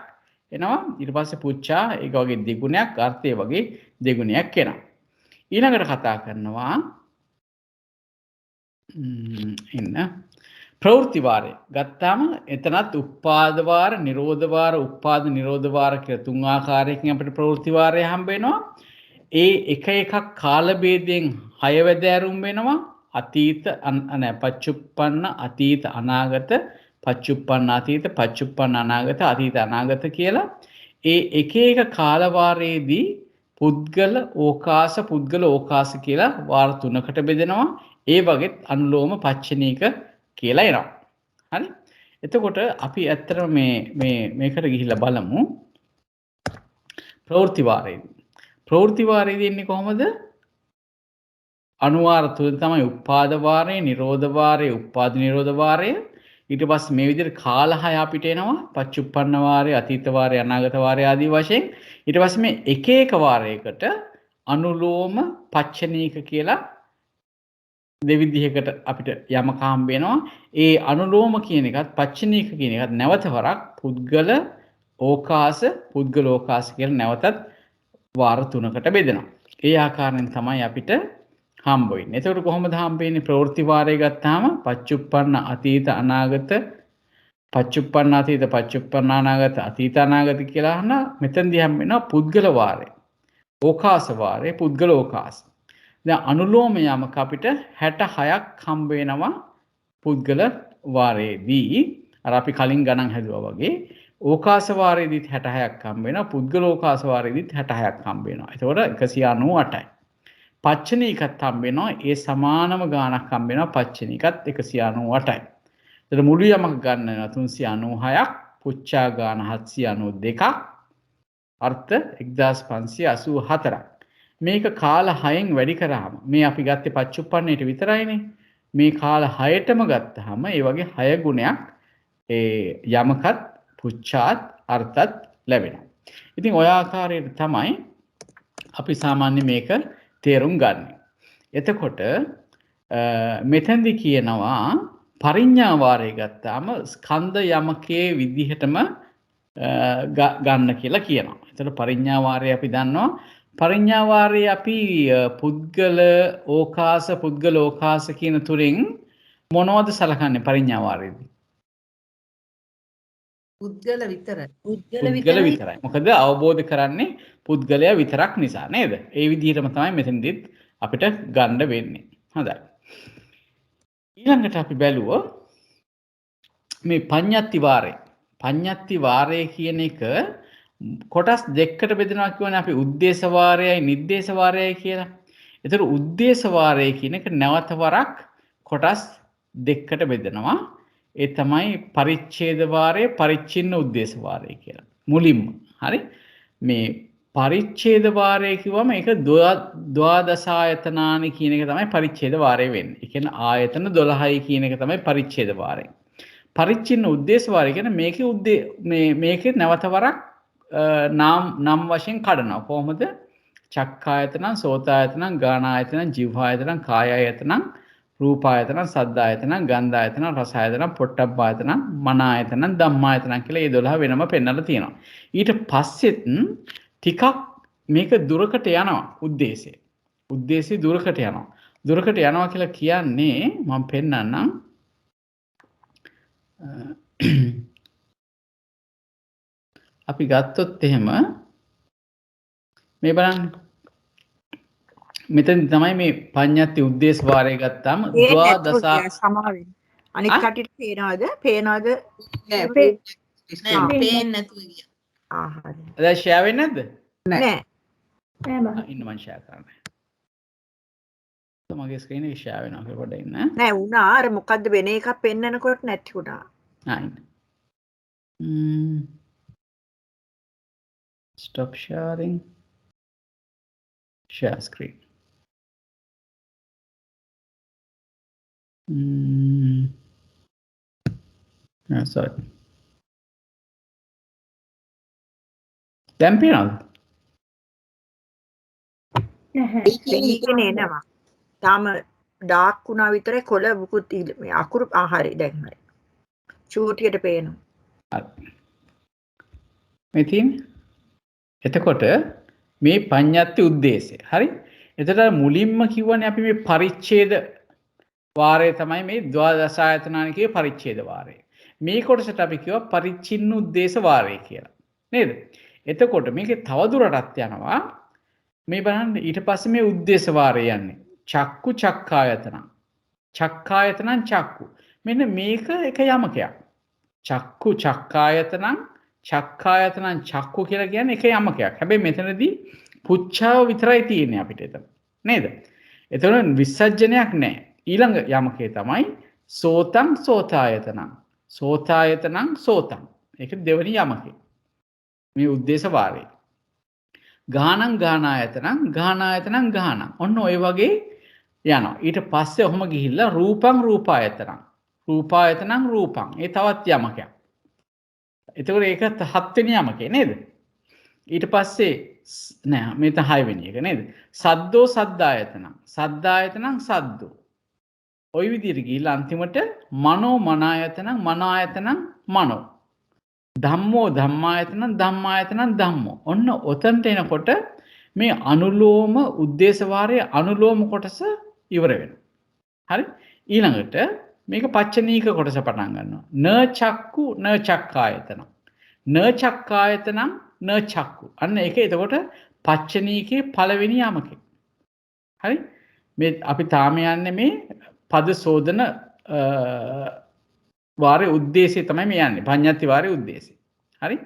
එනවා ඊට පස්සේ පුච්චා ඒක වගේ දෙගුණයක් අර්ථය වගේ දෙගුණයක් එනවා ඊළඟට කතා කරනවා ඉන්න ප්‍රවෘත්ති වාරය ගත්තාම එතනත් උපාද වාර නිරෝධ වාර උපාද නිරෝධ වාර කියලා තුන් ආකාරයකින් අපිට ප්‍රවෘත්ති වාරය හම්බ වෙනවා ඒ එක එකක් කාල භේදයෙන් 6 වැදෑරුම් වෙනවා අතීත පච්චුප්පන්න අතීත අනාගත පච්චුප්පන්න අතීත පච්චුප්පන්න අනාගත අතීත අනාගත කියලා ඒ එක එක කාල වාරයේදී පුද්ගල ඕකාස කියලා වාර තුනකට බෙදෙනවා ඒ වගේත් අනුලෝම පච්චනීක කියලා එනවා හරි එතකොට අපි ඇත්තටම මේකට ගිහිල්ලා බලමු ප්‍රවෘත්ති වාරයේදී ප්‍රවෘත්ති වාරයේදී එන්නේ කොහොමද අනුවාර තුන තමයි උපාද වාරය නිරෝධ වාරය උපාද නිරෝධ වාරය ඊට පස්සේ මේ විදිහට කාල 6 අපිට එනවා පච්චුප්පන්න වාරය අතීත වාරය අනාගත වාරය ආදී වශයෙන් ඊට පස්සේ මේ එක එක වාරයකට අනුලෝම පච්චනීක කියලා දෙවිධයකට අපිට යමක හම්බ වෙනවා ඒ අනුලෝම කියන එකත් පච්චනීක කියන එකත් නැවත වරක් පුද්ගල ඕකාස කියලා නැවතත් වාර තුනකට බෙදෙනවා ඒ ආකාරයෙන් තමයි අපිට හම්බ වෙන්නේ එතකොට කොහොමද හම්බ වෙන්නේ ප්‍රවෘත්ති වාරය ගත්තාම පච්චුප්පන්න අතීත අනාගත පච්චුප්පන්න අතීත පච්චුප්පන්න අනාගත අතීත අනාගත කියලා අහන මෙතනදී හම්බ වෙනවා පුද්ගල වාරය ඕකාස වාරය පුද්ගල ඕකාස දැන් අනුලෝම යමක අපිට 66ක් හම්බ වෙනවා පුද්ගල වාරයේදී අර අපි කලින් ගණන් හැදුවා වගේ ඕකාස වාරයේදීත් 66ක් හම්බ වෙනවා පුද්ගල ඕකාස වාරයේදීත් 66ක් හම්බ වෙනවා එතකොට 198යි පච්චනීකත් හම්බ වෙනවා ඒ සමානම ගාණක් හම්බ වෙනවා පච්චනීකත් 198යි එතකොට මුළු යමක ගන්න වෙනවා 396ක් පුච්චා ගාණ 792ක් අර්ථ 1584ක් මේක කාල 6න් වැඩි කරාම මේ අපි ගත්තේ පච්චුප්පන්නේට විතරයිනේ මේ කාල 6ටම ගත්තාම ඒ වගේ 6 ගුණයක් ඒ යමකත් පුච්චාත් අර්ථත් ලැබෙනවා. ඉතින් ඔය ආකාරයට තමයි අපි සාමාන්‍ය මේක තේරුම් ගන්න. එතකොට මෙතෙන්දි කියනවා පරිඥා වාරය ගත්තාම ස්කන්ධ යමකේ විදිහටම ගන්න කියලා කියනවා. එතකොට පරිඥා වාරය අපි දන්නවා පරිඥා වාරයේ අපි පුද්ගල ඕකාස කියන තුරින් මොනවද සලකන්නේ පරිඥා වාරයේදී? පුද්ගල විතරයි. විතරයි. මොකද අවබෝධ කරන්නේ පුද්ගලයා විතරක් නිසා නේද? ඒ විදිහටම තමයි මෙතනදිත් අපිට ගන්න වෙන්නේ. හොඳයි. ඊළඟට අපි බැලුවොත් මේ පඤ්ඤත්ති වාරය. පඤ්ඤත්ති වාරය කියන එක කොටස් දෙකකට බෙදෙනවා කියවනේ අපි උද්දේශ වාරයයි නිද්දේශ වාරයයි කියලා. ඒතර උද්දේශ වාරය කියන එක නැවත වරක් කොටස් දෙකකට බෙදෙනවා. ඒ තමයි පරිච්ඡේද වාරය පරිච්ඡින්න උද්දේශ වාරය කියලා. මුලින්ම හරි මේ පරිච්ඡේද වාරය කිව්වම ඒක ද්වාදසායතනානි කියන එක තමයි පරිච්ඡේද වාරය වෙන්නේ. ඒ කියන්නේ ආයතන 12යි කියන එක තමයි පරිච්ඡේද වාරය. පරිච්ඡින්න උද්දේශ වාරය කියන්නේ මේකේ නැවත වරක් නම් වශයෙන් කඩනවා කොහොමද චක්කායතන සෝතායතන ගානායතන જીවායතන කායායතන රූපායතන සද්දායතන ගන්ධායතන රසායතන පොට්ටබ්බායතන මනායතන ධම්මායතන කියලා මේ 12 වෙනම පෙන්නලා තියෙනවා ඊට පස්සෙත් ටිකක් මේක දුරකට යනවා උද්දේශය දුරකට යනවා කියලා කියන්නේ මම පෙන්නන්නම් අපි ගත්තොත් එහෙම මේ බලන්න මෙතන තමයි මේ පඤ්ඤත්ති උද්දේශ වාරය ගත්තාම ද්වාදසා සමාවෙන් අනිත් කටියට පේනවද නෑ පේන්නේ නැතුව ගියා. හරි. දැන් ෂෙයා වෙන්නේ නැද්ද? නෑ. ඉන්න මම ෂෙයා කරන්නේ. මගේ ස්ක්‍රීන් එක ෂෙයා වෙනවා කියලා පොඩ්ඩක් ඉන්න. නෑ වුණා අර මොකද්ද වෙන එකක් පෙන්නනකොට නැති වුණා. ඉන්න. Stop sharing. Share screen. Sorry. දැන් පේනවද? නැහැ. පෙනීගෙන එනවා. තාම ඩාර්ක් වුණා විතරයි කොළ මුකුත් මේ අකුරු හරි දැන් හරි. චූටියට පේනවා. මේ තියෙන්නේ. එතකොට මේ පඤ්ඤාති උද්දේශය. හරි? එතකොට මුලින්ම කිව්වනේ අපි මේ පරිච්ඡේද වාරය තමයි මේ ද්වාදසායතනානිකයේ පරිච්ඡේද වාරය. මේ කොටසට අපි කියවා පරිච්ඡින්න උද්දේශ වාරය කියලා. නේද? එතකොට මේකේ තවදුරටත් යනවා මේ බලන්න ඊට පස්සේ මේ උද්දේශ වාරය යන්නේ. චක්කු චක්කායතන. චක්කායතනං චක්කු. මෙන්න මේක එක යමකයක්. චක්කු චක්කායතනං චක්කායතනං චක්කු කියලා කියන්නේ එක යමකයක්. හැබැයි මෙතනදී පුච්ඡාව විතරයි තියෙන්නේ අපිට එතන. නේද? එතන විසර්ජනයක් නැහැ. ඊළඟ යමකේ තමයි සෝතං සෝතායතනං. සෝතායතනං සෝතං. ඒක දෙවෙනි යමකේ. මේ උද්දේශ වාරේ. ගානං ගානායතනං ගානායතනං ගානං. ඔන්න ඔය වගේ යනවා. ඊට පස්සේ ඔහොම ගිහිල්ලා රූපං රූපායතනං. රූපායතනං රූපං. ඒ තවත් යමකයක්. එතකොට ඒක හත්වෙනි යමකේ නේද? ඊට පස්සේ නෑ මේක 6 වෙනි එක නේද? සද්දෝ සද්දායතනං. සද්දායතනං සද්දෝ. ඔය විදිහට ගිහිල්ලා අන්තිමට මනෝ මනායතනං මනායතනං මනෝ. ධම්මෝ ධම්මායතනං ධම්මායතනං ධම්මෝ. ඔන්න ඔතනට එනකොට මේ අනුලෝම උද්දේශ වාරයේ අනුලෝම කොටස ඉවර වෙනවා. හරි? ඊළඟට මේක පච්චනීක කොටස පටන් ගන්නවා. න චක්කු න චක්කායතන. න චක්කායතනං න චක්කු. අන්න ඒක එතකොට පච්චනීකේ පළවෙනි යමකේ. හරි? මේ අපි තාම යන්නේ මේ පද සෝදන වාරයේ උද්දේශය තමයි මේ යන්නේ. පඤ්ඤාති වාරයේ උද්දේශය. හරි?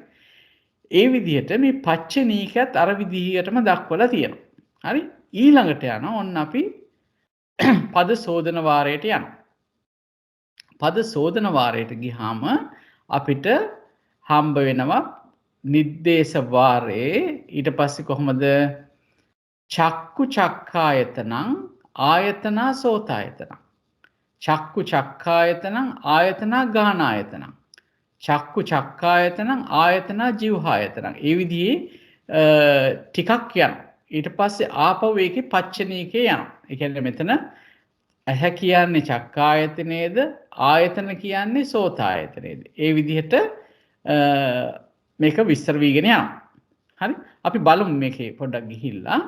ඒ විදිහට මේ පච්චනීකයත් අර විදිහටම දක්වලා තියෙනවා. හරි? ඊළඟට යනවා ඔන්න අපි පද සෝදන වාරයට යනවා. පද සෝදන වාරයට ගියාම අපිට හම්බ වෙනවා නිද්දේශ වාරේ ඊට පස්සේ කොහොමද චක්කු චක්කායතනං ආයතනා සෝතායතනං චක්කු චක්කායතනං ආයතනා ගානායතනං චක්කු චක්කායතනං ආයතනා ජීවහායතනං. ඒ විදිහේ ටිකක් යනවා. ඊට පස්සේ ආපහු ඒකේ පච්චනීකේ යනවා. ඒ කියන්නේ මෙතන ඇහැ කියන්නේ චක්කායතනේද ආයතන කියන්නේ සෝතායතනේද. ඒ විදිහට මේක විස්තර වීගෙන යනවා. හරි? අපි බලමු මේකේ පොඩ්ඩක් ගිහිල්ලා.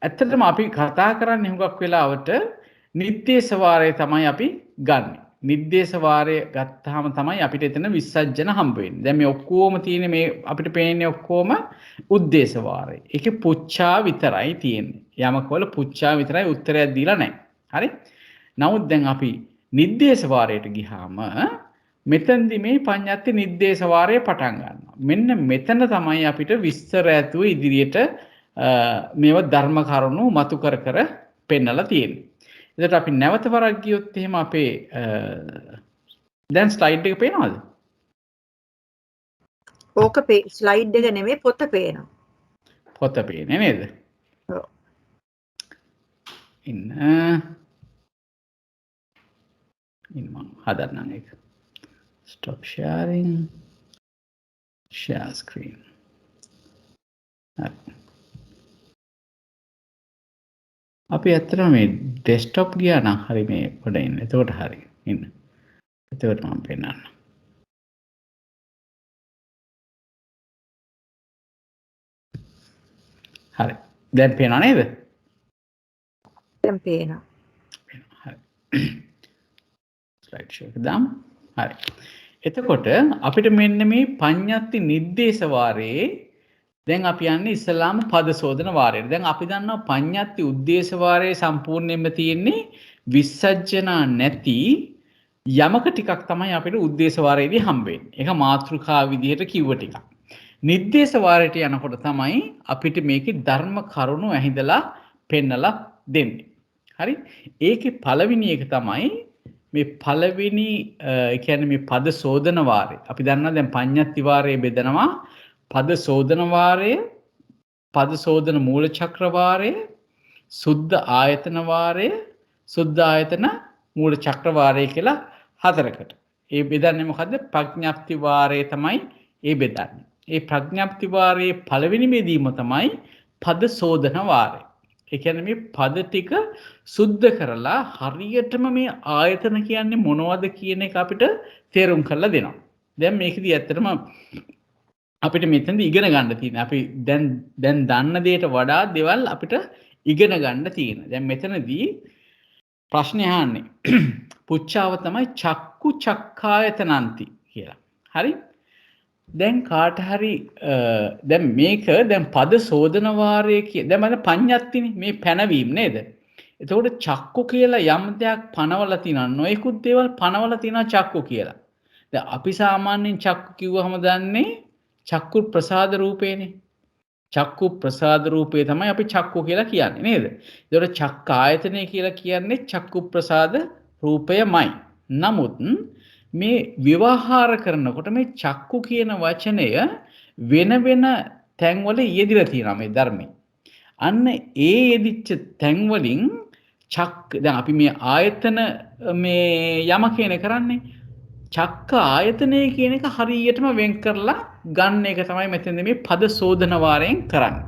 ඇත්තටම අපි කතා කරන්නේ හුඟක් වෙලාවට නිද්දේශ වාරය තමයි අපි ගන්න. නිද්දේශ වාරය ගත්තාම තමයි අපිට එතන විසර්ජන හම්බ වෙන්නේ. දැන් මේ ඔක්කොම තියෙන්නේ මේ අපිට පේන්නේ ඔක්කොම උද්දේශ වාරය. ඒකේ පුච්ඡා විතරයි තියෙන්නේ. යමක වල පුච්ඡා විතරයි උත්තරයක් දීලා නැහැ. හරි? නමුත් දැන් අපි නිද්දේශ වාරයට ගියාම මෙතනදී මේ පඤ්ඤාති නිද්දේශ වාරය පටන් ගන්නවා. මෙන්න මෙතන තමයි අපිට විස්තර ඇතුව ඉදිරියට මේව ධර්ම කරුණු මතු කර කර පෙන්නලා තියෙන්නේ. එතකොට අපි නැවත වරක් ගියොත් එහෙම අපේ දැන් ස්ලයිඩ් එක පේනවද? ඕක ස්ලයිඩ් එක නෙමෙයි පොත පේනවා. පොත පේන්නේ නේද? ඔව්. ඉන්න මම හදන්නම් ඒක. Stop sharing. Share screen. අපි ඇත්තටම මේ ඩෙස්ක්ටොප් ගියා නම් හරි මේ පොඩ ඉන්න. එතකොට හරි. ඉන්න. එතකොට මම පෙන්නන්න. හරි. දැන් පේනව නේද? දැන් පේනවා. හරි. ස්ලයිඩ් ෂෝ එක දාමු. හරි. එතකොට අපිට මෙන්න මේ පඤ්ඤාති නිද්දේශ වාරයේ දැන් අපි යන්නේ ඉස්ලාම පද සෝදන වාරයට. දැන් අපි දන්නවා පඤ්ඤාති උද්දේශ වාරයේ සම්පූර්ණයෙන්ම තියෙන්නේ විසර්ජනා නැති යමක ටිකක් තමයි අපිට උද්දේශ වාරයේදී හම්බ වෙන්නේ. ඒක මාතෘකා විදිහට කිව්ව ටිකක්. නිද්දේශ වාරයට යනකොට තමයි අපිට මේකේ ධර්ම කරුණු ඇහිඳලා පෙන්නලා දෙන්නේ. හරි? ඒකේ පළවෙනි එක තමයි මේ පළවෙනි කියන්නේ මේ පද සෝදන වාරය. අපි දන්නවා දැන් පඤ්ඤාති වාරයේ බෙදනවා පද සෝදන වාරය, පද සෝදන මූල චක්‍ර වාරය, සුද්ධ ආයතන වාරය, සුද්ධ ආයතන මූල චක්‍ර වාරය කියලා හතරකට. ඒ බෙදන්නේ මොකද්ද? ප්‍රඥප්ති වාරය තමයි ඒ බෙදන්නේ. ඒ ප්‍රඥප්ති වාරයේ පළවෙනි බෙදීම තමයි පද සෝදන වාරය. ඒ කියන්නේ මේ පද ටික සුද්ධ කරලා හරියටම මේ ආයතන කියන්නේ මොනවද කියන එක අපිට තේරුම් කරලා දෙනවා. දැන් මේකදී ඇත්තටම අපිට මෙතනදී ඉගෙන ගන්න තියෙනවා. අපි දැන් දන්න දෙයට වඩා දේවල් අපිට ඉගෙන ගන්න තියෙනවා. දැන් මෙතනදී ප්‍රශ්නේ අහන්නේ පුච්චාව තමයි චක්කු චක්කායතනන්ති කියලා. හරි? දැන් කාට හරි දැන් මේක දැන් පද සෝදන වාරයේ දැන් මම පඤ්ඤත්තිනේ මේ පැනවීම නේද? එතකොට චක්කු කියලා යම් දෙයක් පනවලා තිනා නොයෙකුත් දේවල් පනවලා තිනා චක්කු කියලා. දැන් අපි සාමාන්‍යයෙන් චක්කු කිව්වහම දන්නේ චක්කු ප්‍රසාද රූපේනේ. චක්කු ප්‍රසාද රූපේ තමයි අපි චක්කු කියලා කියන්නේ නේද? ඒතකොට චක්ක ආයතනය කියලා කියන්නේ චක්කු ප්‍රසාද රූපයමයි. නමුත් මේ විවහාර කරනකොට මේ චක්කු කියන වචනය වෙන වෙන තැන්වල යෙදිලා තියෙනවා මේ ධර්මයේ. අන්න ඒ යෙදිච්ච තැන් වලින් දැන් අපි මේ ආයතන මේ යම කියන කරන්නේ චක්ක ආයතනය කියන එක හරියටම වෙන් කරලා ගන්න එක තමයි මෙතෙන්ද මේ පද සෝදන වාරයෙන් කරන්නේ.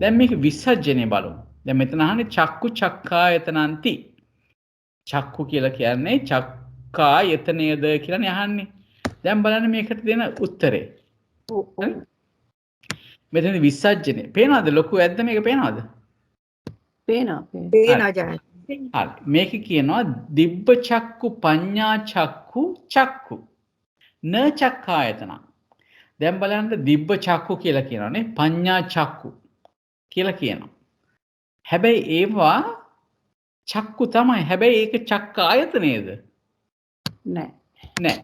දැන් මේක විසර්ජනය බලමු. දැන් මෙතන අහන්නේ චක්කු චක්කායතනන්ති. චක්කු කියලා කියන්නේ චක්කායතනයද කියලානේ අහන්නේ. දැන් බලන්න මේකට දෙන උත්තරේ. මෙතන විසර්ජනය. පේනවද ලොකු ඇද්ද මේක පේනවද? පේනවා. ජයන්ත. හරි. මේක කියනවා දිබ්බ චක්කු පඤ්ඤා චක්කු චක්කු න චක්කායතන. දැන් බලන්න දිබ්බ චක්කු කියලා කියනවානේ පඤ්ඤා චක්කු කියලා කියනවා. හැබැයි ඒවා චක්කු තමයි. හැබැයි ඒක චක්කායතනයේද? නෑ.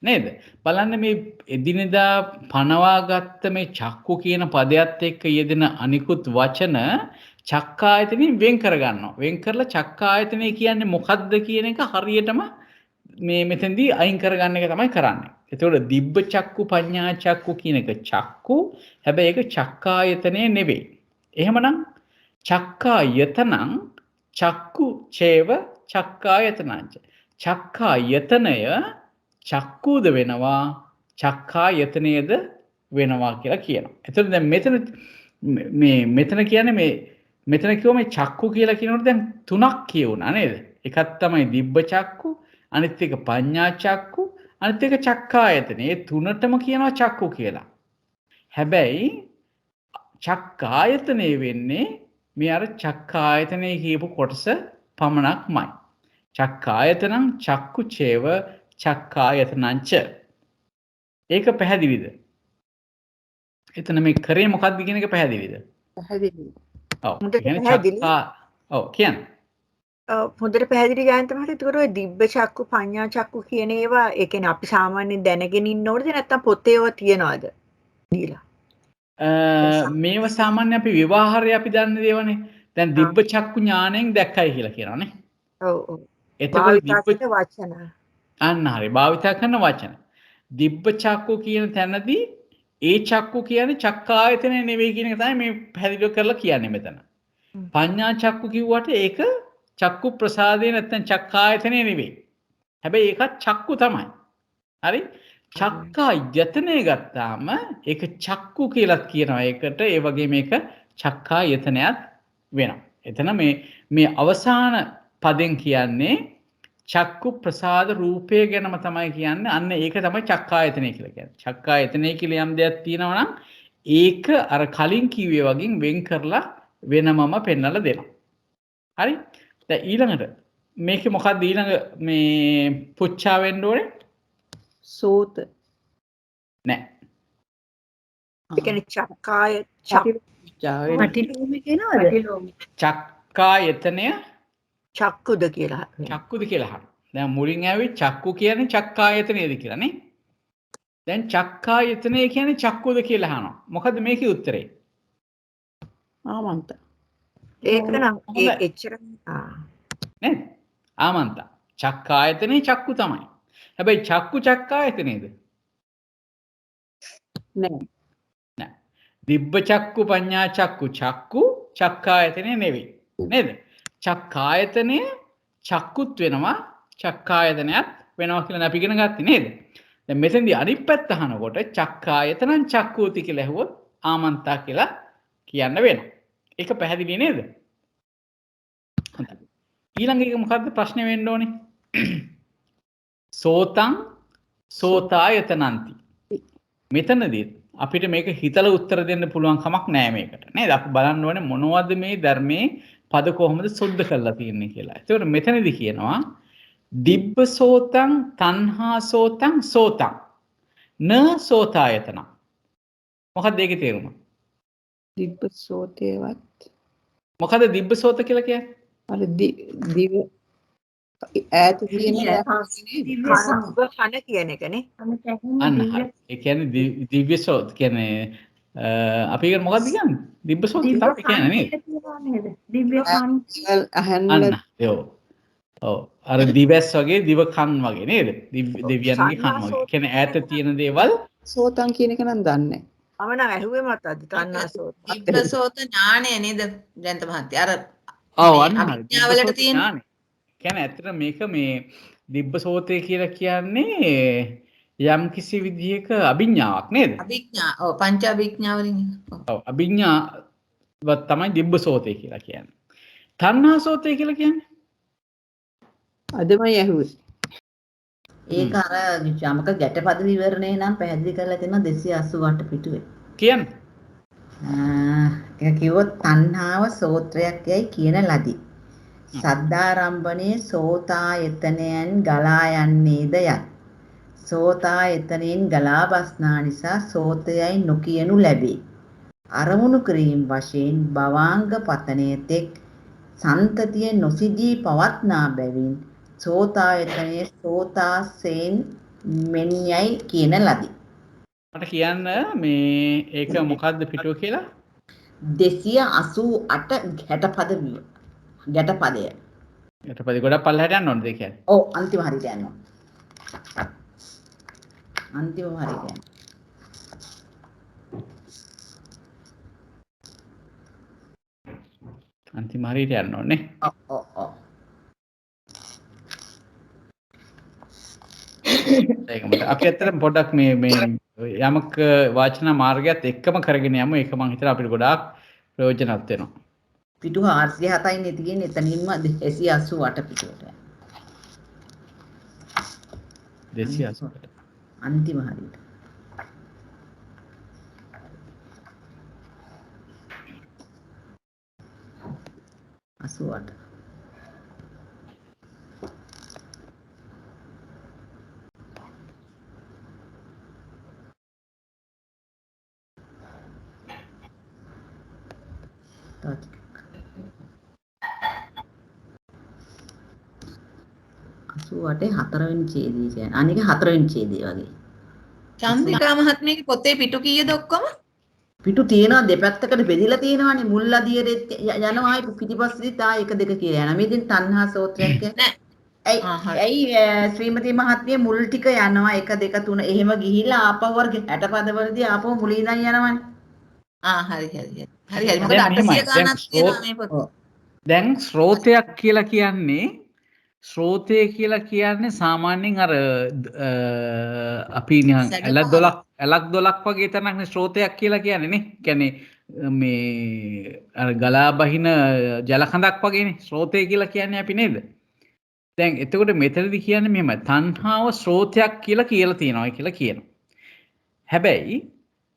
නේද? බලන්න මේ එදිනෙදා පනවාගත්ත මේ චක්කු කියන පදයට එක්ක යෙදෙන අනිකුත් වචන චක්කායතනෙන් වෙන් කරගන්නවා. වෙන් කරලා චක්කායතනය කියන්නේ මොකද්ද කියන එක හරියටම මේ මෙතෙන්දී අයින් කරගන්න එක තමයි කරන්නේ. එතකොට දිබ්බ චක්කු පඤ්ඤා චක්කු කියන එක චක්කු. හැබැයි ඒක චක්කායතනය නෙවෙයි. එහෙමනම් චක්කායතනං චක්කු චේව චක්කායතනංච. චක්කායතනය චක්කුද වෙනවා චක්කායතනයද වෙනවා කියලා කියනවා. එතකොට දැන් මෙතන කියන්නේ මෙතන කිව්ව මේ චක්කු කියලා කියනකොට දැන් තුනක් කියුණා නේද? එකක් තමයි දිබ්බ චක්කු, අනිත් එක පඤ්ඤා චක්කු, අනිත් එක චක්කායතන. මේ තුනටම කියනවා චක්කු කියලා. හැබැයි චක්කායතනේ වෙන්නේ මේ අර චක්කායතනේ කියපු කොටස පමණක්මයි. චක්කායතනං චක්කු චේව චක්කායතනංච. ඒක පැහැදිලිද? එතන මේ කරේ මොකක්ද කියන එක පැහැදිලිද? පැහැදිලි. ඔව්. කියන්න. හොඳට පැහැදිලි ජයන්ත මහත්තයා. ඒකට ඔය දිබ්බ චක්කු පඤ්ඤා චක්කු කියන ඒවා ඒ කියන්නේ අපි සාමාන්‍යයෙන් දැනගෙන ඉන්න ඕනද නැත්නම් පොතේ ඒවා තියනවද? දීලා. මේව සාමාන්‍ය අපි විවාහාරය අපි දන්න දේවනේ. දැන් දිබ්බ චක්කු ඥාණයෙන් දැක්කයි කියලා කියනවානේ. ඔව්. එතකොට දිබ්බ වචන. අන්න හරි. භාවිතා කරන වචන. දිබ්බ චක්කු කියන තැනදී ඒ චක්කු කියන්නේ චක්කායතනය නෙවෙයි කියන එක තමයි මේ පැහැදිලිව කරලා කියන්නේ මෙතන. පඤ්ඤා චක්කු කිව්වට ඒක චක්කු ප්‍රසාදේ නැත්නම් චක්කායතනය නෙවෙයි. හැබැයි ඒකත් චක්කු තමයි. හරි? චක්කායතනය ගත්තාම ඒක චක්කු කියලා කියනවා. ඒකට ඒ වගේ මේක චක්කායතනයක් වෙනවා. එතන මේ අවසාන පදෙන් කියන්නේ චක්කු ප්‍රසාද රූපය ගැනම තමයි කියන්නේ. අන්න ඒක තමයි චක්කායතනය කියලා කියන්නේ. චක්කායතනය කියලා යම් දෙයක් තියෙනවා නම් ඒක අර කලින් කිව්වේ වගේ වෙන් කරලා වෙනමම පෙන්වලා දෙනවා. හරි? දැන් ඊළඟට මේකේ මොකක්ද ඊළඟ මේ පුච්චා වෙන්න ඕනේ? සෝත. නෑ. ඒ කියන්නේ චක්කාය පටිලෝම කියනවද? චක්කායතනය චක්කුද කියලා. චක්කුද කියලා අහනවා. දැන් මුලින් ආවේ චක්කු කියන්නේ චක්කායතනයද කියලා නේ. දැන් චක්කායතනය කියන්නේ චක්කුද කියලා අහනවා. මොකද මේකේ උත්තරේ? ආමන්ත. ඒක නම් ඒ එච්චර නේද? ආමන්ත. චක්කායතනේ චක්කු තමයි. හැබැයි චක්කු චක්කායතනේද? නෑ. දිබ්බ චක්කු පඤ්ඤා චක්කු චක්කු චක්කායතනේ නෙවෙයි. නේද? චක්කායතනය චක්කුත් වෙනවා චක්කායතනයත් වෙනවා කියලා අපි ඉගෙන ගත්තේ නේද? දැන් මෙතෙන්දී අනිත් පැත්ත අහනකොට චක්කායතනං චක්කූති කියලා ඇහුවොත් ආමන්තා කියලා කියන්න වෙනවා. ඒක පැහැදිලි නේද? හොඳයි. ඊළඟ එක මොකද්ද ප්‍රශ්නේ වෙන්න ඕනේ? සෝතං සෝතායතනන්ති. මෙතනදී අපිට මේක හිතලා උත්තර දෙන්න පුළුවන් කමක් නැහැ මේකට. නේද? අපි බලන්න ඕනේ මොනවද මේ ධර්මයේ පද කොහොමද සුද්ධ කරලා තියෙන්නේ කියලා. ඒතකොට මෙතනදී කියනවා දිබ්බ සෝතං තණ්හා සෝතං සෝතං න සෝතායතන. මොකක්ද ඒකේ තේරුම? දිබ්බ සෝතේවත් මොකද දිබ්බ සෝත කියලා කියන්නේ? අර දිව ඈත තියෙන කන කියන එකනේ. අන්න හරි. ඒ කියන්නේ දිව්‍ය සෝත කියන්නේ අපි කියන මොකක්ද කියන්නේ? දිබ්බ සෝත තමයි කියන්නේ නේද? දිව්‍ය කන් අහන්න අන්න ඔව්. ඔව් අර දිවස් වගේ දිව කන් වගේ නේද? දෙවියන්ගේ කන් වගේ. කියන්නේ ඈත තියෙන දේවල් සෝතං කියන එක නම් දන්නේ මම නම් ඇහුවේ මතද්ද තණ්හාසෝත. දිබ්බසෝත ඥානය නේද ජයන්ත මහත්තයා? අර ඔව් අන්න හරි. අභිඥාවලට තියෙන කියන්නේ ඇත්තට මේක මේ දිබ්බ සෝතේ කියලා කියන්නේ යම් කිසි විදිහක අභිඥාවක් නේද? අභිඥා. ඔව් පංච අභිඥා වලින්. ඔව් අභිඥාවත් තමයි දිබ්බ සෝතේ කියලා කියන්නේ. තණ්හා සෝතේ කියලා කියන්නේ අදමයි ඇහුවේ. ඒක අර යමක ගැටපද විවරණේ නම් පැහැදිලි කරලා තියෙනවා 288 පිටුවේ. කියන්නේ ඒක කිව්වොත් තණ්හාව සෝත්‍රයක් යයි කියන ලදී. සද්ධාරම්භණේ සෝතායතනයන් ගලා යන්නේද යත්. සෝතායතනයෙන් ගලා බස්නා නිසා සෝතයයි නොකියනු ලැබේ. අරමුණු කිරීම වශයෙන් භවාංග පතනයේ තෙක් සන්තතිය නොසිදී පවත්නා බැවින් සෝතායතනයේ සෝතාසෙන් මෙන්යයි කියන ලදී. මට කියන්න මේ ඒක මොකද්ද පිටුව කියලා? 288 ගැටපදය. ඊට පස්සේ ගොඩක් පල්ලෙහාට යන්න ඕනද ඒ කියන්නේ? ඔව් අන්තිම හරියට යනවා. අන්තිම හරියට යනවා. අන්තිම හරියට යන්න ඕනේ. ඔව් ඔව් ඔව්. ඒක මට අපි ඇත්තටම පොඩ්ඩක් මේ යමක වාචන මාර්ගයත් එක්කම කරගෙන යමු. ඒක මම හිතලා අපිට ගොඩාක් ප්‍රයෝජනවත් වෙනවා. පිටු 407යි නේ තියෙන්නේ එතනින්ම 288 පිටුවට. 288. අන්තිම හරියට. අසුවට. අසුවටේ 4 වෙනි ඡේදය කියන්නේ. අනික 4 වෙනි ඡේදය වගේ. චන්ද්‍රිකා මහත්මියගේ පොතේ පිටු කීයද ඔක්කොම? පිටු තියෙනවා දෙපැත්තකට බෙදිලා තියෙනවානේ මුල් අදියරෙත් යනවා ආයි පිටිපස්සෙත් ආයි 1 2 කියලා යනවා. මේ දින් තණ්හා සූත්‍රයක් කියන්නේ. ඇයි ශ්‍රීමති මහත්මිය මුල් ටික යනවා 1 2 3 එහෙම ගිහිල්ලා ආපහු වර්ග 60 පදවලදී ආපහු මුලින් ඉඳන් යනවානේ. හරි හරි. හරි හරි. මොකද 800 ගානක් තියෙනවා මේ පොතේ. දැන් ශ්‍රෝතයක් කියලා කියන්නේ ශ්‍රෝතය කියලා කියන්නේ සාමාන්‍යයෙන් අර අපි නිකන් ඇලක් දොලක් වගේ තැනක් නේ ශ්‍රෝතයක් කියලා කියන්නේ නේ. කියන්නේ මේ අර ගලා බහින ජල කඳක් වගේනේ ශ්‍රෝතය කියලා කියන්නේ අපි නේද? දැන් එතකොට මෙතනදී කියන්නේ මෙහෙම තණ්හාව ශ්‍රෝතයක් කියලා තියෙනවා කියලා කියනවා. හැබැයි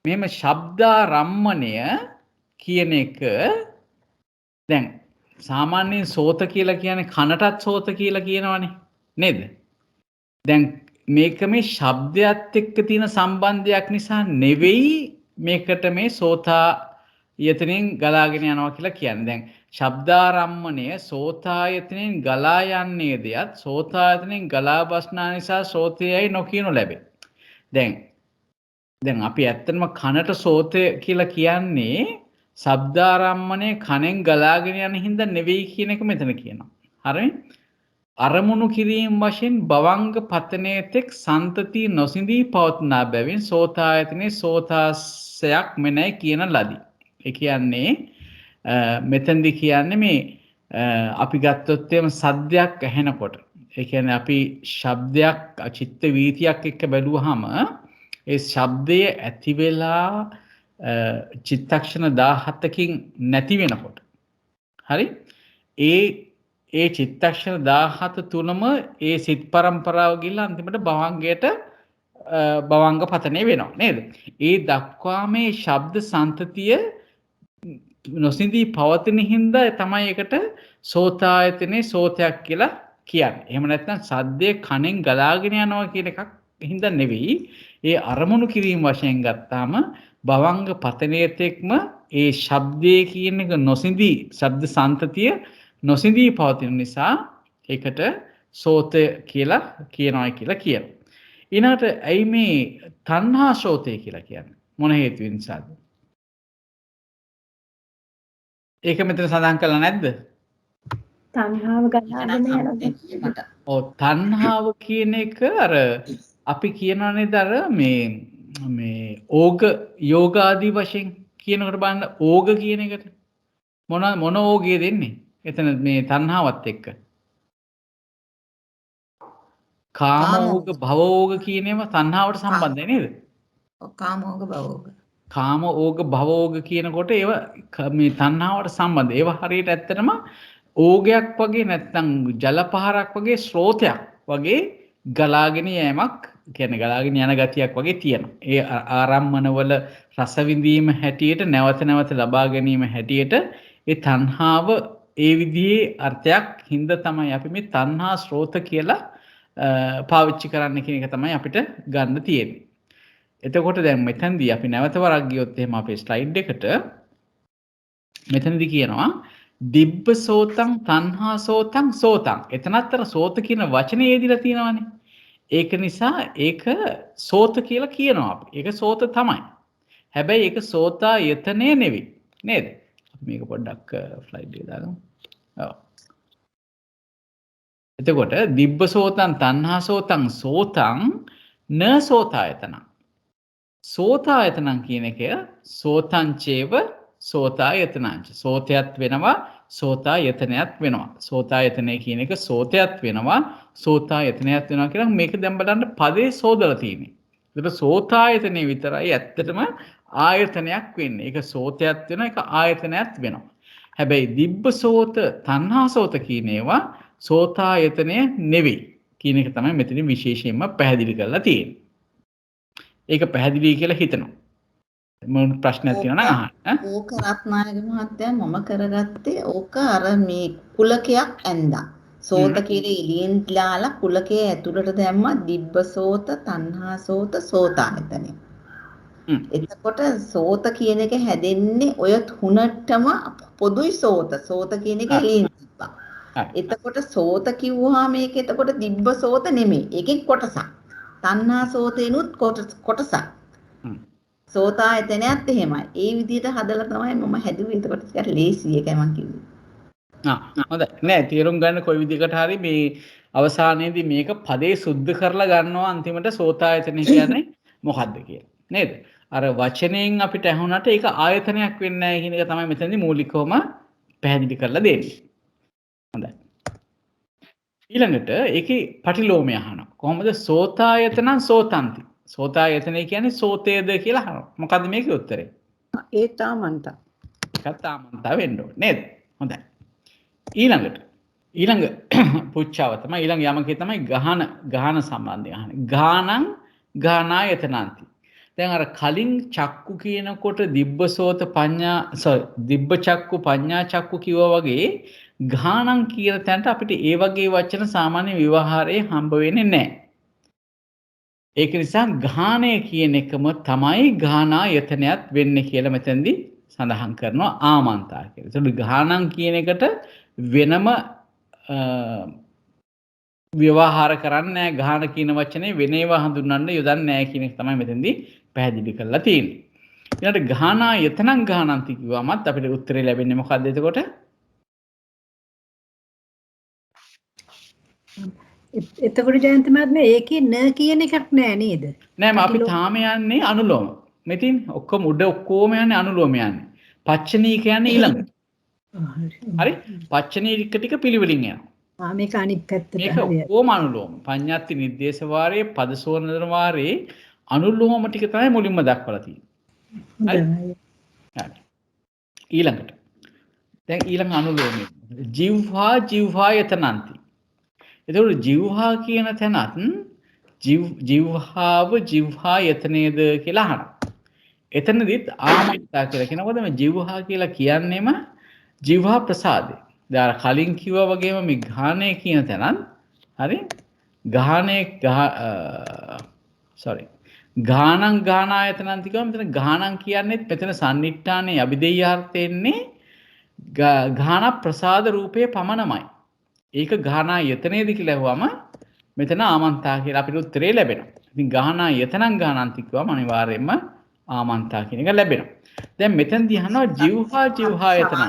මෙහෙම ශබ්දාරම්මණය කියන එක දැන් සාමාන්‍යයෙන් සෝත කියලා කියන්නේ කනටත් සෝත කියලා කියනවනේ නේද? දැන් මේක මේ ශබ්දයත් එක්ක තියෙන සම්බන්ධයක් නිසා නෙවෙයි මේකට මේ සෝතායතනෙන් ගලාගෙන යනවා කියලා කියන්නේ. දැන් ශබ්දාරම්මණය සෝතායතනෙන් ගලා යන්නේ දෙයත් සෝතායතනෙන් ගලා බස්නා නිසා සෝතයයි නොකියනු ලැබේ. දැන් අපි ඇත්තටම කනට සෝතය කියලා කියන්නේ ශබ්දාරම්මණය කනෙන් ගලාගෙන යන හින්දා නෙවෙයි කියන එක මෙතන කියනවා. හරිනේ? අරමුණු කිරීම වශයෙන් භවංග පතනයේ තෙක් සන්තති නොසිඳී පවත්නා බැවින් සෝතායතනේ සෝතාසයක් මෙනයි කියන ලදී. ඒ කියන්නේ මෙතෙන්දි කියන්නේ මේ අපි ගත්තොත් එම සද්දයක් ඇහෙනකොට ඒ කියන්නේ අපි ශබ්දයක් චිත්ත වීතියක් එක්ක බැලුවාම ඒ ශබ්දය ඇති වෙලා චිත්තක්ෂණ 17කින් නැති වෙනකොට හරි ඒ චිත්තක්ෂණ 17 තුනම ඒ සිත් පරම්පරාව ගිහිල්ලා අන්තිමට භවංගයට භවංග පතනය වෙනවා නේද? ඒ දක්වා මේ ශබ්ද සන්තතිය නොසිඳී පවතින හින්දා තමයි ඒකට සෝතායතනේ සෝතයක් කියලා කියන්නේ. එහෙම නැත්නම් සද්දේ කනෙන් ගලාගෙන යනවා කියන එකක් හින්දා නෙවෙයි. ඒ අරමුණු කිරීම වශයෙන් ගත්තාම භවංග පතනයේතෙක්ම ඒ ශබ්දේ කියන එක නොසිඳී ශබ්ද සන්තතිය නොසිඳී පවතින නිසා ඒකට සෝත කියලා කියනවා කියලා කියනවා. ඊළඟට ඇයි මේ තණ්හා සෝතය කියලා කියන්නේ? මොන හේතුවෙන් නිසාද? ඒක මෙතන සඳහන් කරලා නැද්ද? තණ්හාව ගලාගෙන යනවා. ඔව් තණ්හාව කියන එක අර අපි කියනවා නේද අර මේ ඕග යෝග ආදී වශයෙන් කියනකොට බලන්න ඕග කියන එකට මොන ඕගය දෙන්නේ? එතන මේ තණ්හාවත් එක්ක කාමෝග භවෝග කියන ඒවා තණ්හාවට සම්බන්ධයි නේද? කාමෝග භවෝග. කාමෝග භවෝග කියනකොට ඒවා මේ තණ්හාවට සම්බන්ධයි. ඒවා හරියට ඇත්තටම ඕගයක් වගේ නැත්නම් ජල පහරක් වගේ ස්රෝතයක් වගේ ගලාගෙන යෑමක් කියන්නේ ගලාගෙන යන ගතියක් වගේ තියෙනවා. ඒ ආරම්මනවල රස විඳීම හැටියට නැවත නැවත ලබා ගැනීම හැටියට ඒ තණ්හාව ඒ විදිහේ අර්ථයක් හින්දා තමයි අපි මේ තණ්හා ස්රෝත කියලා පාවිච්චි කරන්න කියන එක තමයි අපිට ගන්න තියෙන්නේ. එතකොට දැන් මෙතනදී අපි නැවත වරක් ගියොත් එහෙම අපේ ස්ලයිඩ් එකට මෙතනදී කියනවා දිබ්බ සෝතං තණ්හා සෝතං සෝතං. එතනත් අර සෝත කියන වචනේ යෙදিলা තියෙනවානේ. ඒක නිසා ඒක සෝත කියලා කියනවා අපි. ඒක සෝත තමයි. හැබැයි ඒක සෝතා යතනේ නෙවෙයි. නේද? මේක පොඩ්ඩක් ස්ලයිඩ් එක දාගමු. ඔව්. එතකොට දිබ්බ සෝතං තණ්හා සෝතං සෝතං න සෝතායතන. සෝතායතනං කියන එක සෝතං චේව සෝතායතනංච. සෝතයත් වෙනවා සෝතායතනයත් වෙනවා. සෝතායතනය කියන එක සෝතයත් වෙනවා සෝතායතනයත් වෙනවා කියලා මේක දැන් බලන්න පදේ සෝදලා තියෙන්නේ. ඒක සෝතායතනෙ විතරයි ඇත්තටම ආයතනයක් වෙන්නේ. ඒක සෝතයත් වෙනවා ඒක ආයතනයත් වෙනවා. හැබැයි දිබ්බ සෝත තණ්හා සෝත කියන ඒවා සෝතායතනය නෙවෙයි කියන එක තමයි මෙතන විශේෂයෙන්ම පැහැදිලි කරලා තියෙන්නේ. ඒක පැහැදිලි කියලා හිතනවා. මොන ප්‍රශ්නයක් තියෙනවා නම් අහන්න. ඕක රත්නායක මහත්තයා මම කරගත්තේ ඕක අර මේ කුලකයක් ඇඳා. සෝත කියලා එළියෙන් ලාලා කුලකයේ ඇතුළට දැම්මා දිබ්බ සෝත තණ්හා සෝත සෝතායතනෙ. එතකොට සෝත කියන එක හැදෙන්නේ ඔය තුනටම පොදුයි සෝත. සෝත කියන එක එළියෙන් තිබ්බා. එතකොට සෝත කිව්වහම මේක එතකොට දිබ්බ සෝත නෙමෙයි. ඒකෙන් කොටසක්. තණ්හා සෝතේනුත් කොටසක්. සෝතායතනයත් එහෙමයි. ඒ විදිහට හදලා තමයි මම හැදුවේ. එතකොට ටිකක් ලේසි එකයි මම කිව්වේ. හොඳයි. නෑ තේරුම් ගන්න කොයි විදිහකට හරි මේ අවසානයේදී මේක පදේ සුද්ධ කරලා ගන්නවා අන්තිමට සෝතායතන කියන්නේ මොකද්ද කියලා. නේද? අර වචනයෙන් අපිට ඇහුණාට ඒක ආයතනයක් වෙන්නේ නැහැ කියන එක තමයි මෙතනදී මූලිකවම පැහැදිලි කරලා දෙන්නේ. හොඳයි. ඊළඟට ඒකේ පටිලෝමය අහනවා. කොහොමද සෝතායතනං සෝතන්ති? සෝතායතනය කියන්නේ සෝතේද කියලා අහනවා. මොකද්ද මේකේ උත්තරේ? ඒ තාමන්තා. ඒකත් තාමන්තා වෙන්න ඕනේ නේද? හොඳයි. ඊළඟ පුච්චාව තමයි ඊළඟ යමකේ තමයි ගහන සම්බන්ධය අහන්නේ. ගානං ගානායතනන්ති. දැන් අර කලින් චක්කු කියනකොට දිබ්බ සෝත පඤ්ඤා දිබ්බ චක්කු පඤ්ඤා චක්කු කිව්වා වගේ ගානං කියන තැනට අපිට ඒ වගේ වචන සාමාන්‍ය ව්‍යවහාරයේ හම්බ වෙන්නේ නැහැ. ඒක නිසා ගානය කියන එකම තමයි ගානායතනයත් වෙන්නේ කියලා මෙතෙන්දී සඳහන් කරනවා ආමන්තා කියලා. ඒතකොට ගානං කියන එකට වෙනම ව්‍යවහාර කරන්නේ නැහැ. ගාන කියන වචනේ වෙන ඒවා හඳුන්වන්න යොදන්නේ නැහැ කියන එක තමයි මෙතෙන්දී පැහැදිලි කරලා තියෙන්නේ. ඊළඟට ගානායතනං ගානන්ති කිව්වමත් අපිට උත්තරේ ලැබෙන්නේ මොකද්ද එතකොට? එතකොට ජයන්ත මහත්මයා ඒකේ න කියන එකක් නෑ නේද? නෑ අපි තාම යන්නේ අනුලෝම. මෙතින් ඔක්කොම උඩ ඔක්කොම යන්නේ අනුලෝම යන්නේ. පච්චනී කියන්නේ ඊළඟ. හරි? පච්චනී ටික පිළිවෙලින් යනවා. මේක අනිත් පැත්තට මේක ඔක්කොම අනුලෝම. පඤ්ඤාති නිर्देश වාරයේ පදසෝනදන වාරයේ අනුලෝම ටික තමයි මුලින්ම දක්වලා තියෙන්නේ. හොඳයි. ඊළඟට දැන් ඊළඟ අනුලෝමය ජීවහා යතනන්ති. එතකොට ජීවහා කියන තැනත් ජීවහාව ජීවහා යතනේද කියලා අහනවා. එතනදිත් ආමන්තා කියලා කියනකොට මේ ජීවහා කියලා කියන්නේම ජීවහා ප්‍රසාදේ. දැන් කලින් කිව්වා වගේම මේ ගාහණය කියන තැනත් හරි ගානායතනන්ති කියවම මෙතන ගානං කියන්නේත් මෙතන සන්නිට්ඨානේ අභිදේයාර්ථයෙන්නේ ගාන ප්‍රසාද රූපයේ පමණමයි. ඒක ගානායතනේද කියලා ඇහුවම මෙතන ආමන්තා කියලා අපිට උත්තරේ ලැබෙනවා. ඉතින් ගානායතනං ගානන්ති කියවම අනිවාර්යයෙන්ම ආමන්තා කියන එක ලැබෙනවා. දැන් මෙතනදී අහනවා ජීවහායතනං.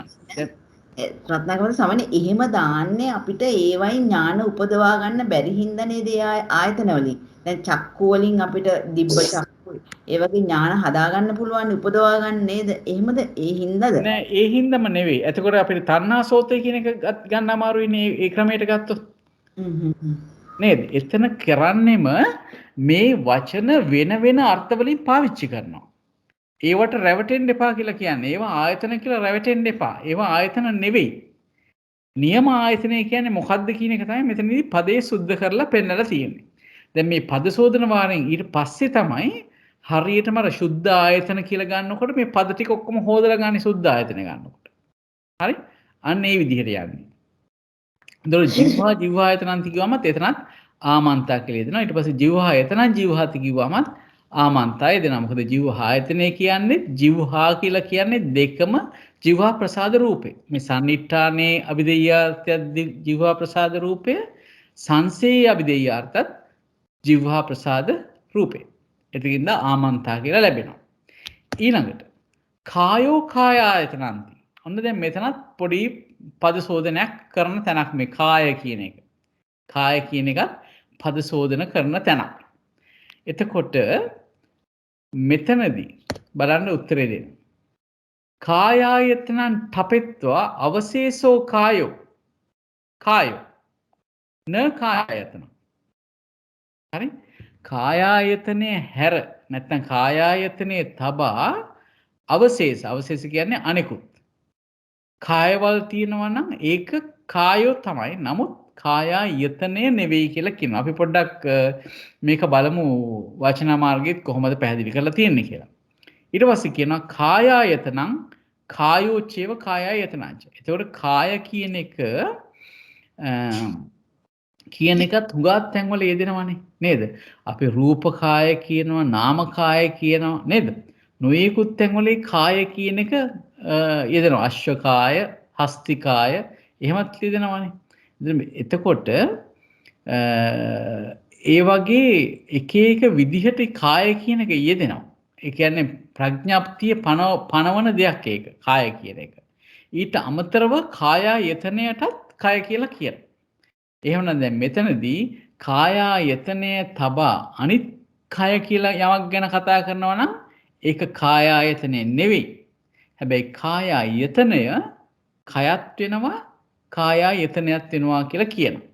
රත්නාකරට සමනේ එහෙම දාන්නේ අපිට ඒවයින් ඥාන උපදවා ගන්න බැරි හින්දා නේද ආයතන වලින්. දැන් චක්කු වලින් අපිට දිබ්බ චක්කු ඒ වගේ ඥාන හදා ගන්න පුළුවන් උපදවා ගන්න නේද? එහෙමද? ඒ හින්දාද? නෑ ඒ හින්දාම නෙවෙයි. එතකොට අපිට තණ්හා සෝතය කියන එක ගන්න අමාරුයි නේ ඒ ක්‍රමයට ගත්තොත්. නේද? එතන කරන්නේම මේ වචන වෙන වෙන අර්ථ වලින් පාවිච්චි කරනවා. ඒවට රැවටෙන්න එපා කියලා කියන්නේ. ඒවා ආයතන කියලා රැවටෙන්න එපා. ඒවා ආයතන නෙවෙයි. නියම ආයතනය කියන්නේ මොකද්ද කියන එක තමයි මෙතනදී පදේ සුද්ධ කරලා පෙන්නලා තියෙන්නේ. දැන් මේ පද සෝදන වාරෙන් ඊට පස්සේ තමයි හරියටම අර සුද්ධ ආයතන කියලා ගන්නකොට මේ පද ටික ඔක්කොම හොදලා ගන්න සුද්ධ ආයතන ගන්නකොට. හරි? අන්න ඒ විදිහට යන්නේ. එතකොට ජීවායතනන්ති කිව්වමත් එතනත් ආමන්තා කියලා දෙනවා. ඊට පස්සේ ජීවායතනං ජීවහති කිව්වමත් ආමන්තය දෙනවා. මොකද ජීවහායතනය කියන්නේ ජීවහා කියලා කියන්නේ දෙකම ජීවහා ප්‍රසාද රූපේ. මේ සන්නිට්ඨානේ අභිදේයාර්ථය ජීවහා ප්‍රසාද රූපය, සංසේ අභිදේයාර්ථත් ජීවහා ප්‍රසාද රූපේ. එතකින්ද ආමන්තා කියලා ලැබෙනවා. ඊළඟට කායෝ කායායතනන්ති. ඔන්න දැන් මෙතනත් පොඩි පද සෝදනයක් කරන තැනක් මේ කාය කියන එක. කාය කියන එකත් පද සෝදන කරන තැනක්. එතකොට මෙතනදී බලන්න උත්තරේ දෙන්න. කායායතනං ඨපෙත්වා අවශේෂෝ කායෝ න කායායතන. හරි? කායායතනයේ හැර නැත්නම් කායායතනයේ තබා අවශේෂ කියන්නේ අනිකුත්. කායවල තියෙනවා නම් ඒක කායෝ තමයි. නමුත් කායායතනය නෙවෙයි කියලා කියනවා. අපි පොඩ්ඩක් මේක බලමු වචන මාර්ගයේත් කොහොමද පැහැදිලි කරලා තියෙන්නේ කියලා. ඊට පස්සේ කියනවා කායායතනං කායෝචේව කායායතනංච. එතකොට කාය කියන එක හුඟක් තැන්වල යෙදෙනවනේ නේද? අපි රූප කාය කියනවා, නාම කාය කියනවා නේද? නොයෙකුත් තැන්වල කාය කියන එක යෙදෙනවා. අශ්ව කාය, හස්ති කාය එහෙමත් යෙදෙනවනේ. එතකොට ඒ වගේ එක එක විදිහට කාය කියන එක යෙදෙනවා. ඒ කියන්නේ ප්‍රඥාප්තිය පනවන දෙයක් ඒක කාය කියන එක. ඊට අමතරව කායායතනයටත් කය කියලා කියනවා. එහෙමනම් දැන් මෙතනදී කායායතනය තබා අනිත් කය කියලා යමක් ගැන කතා කරනවා නම් ඒක කායායතනය නෙවෙයි. හැබැයි කායායතනය කයත් වෙනවා කායායතනයත් වෙනවා කියලා කියනවා.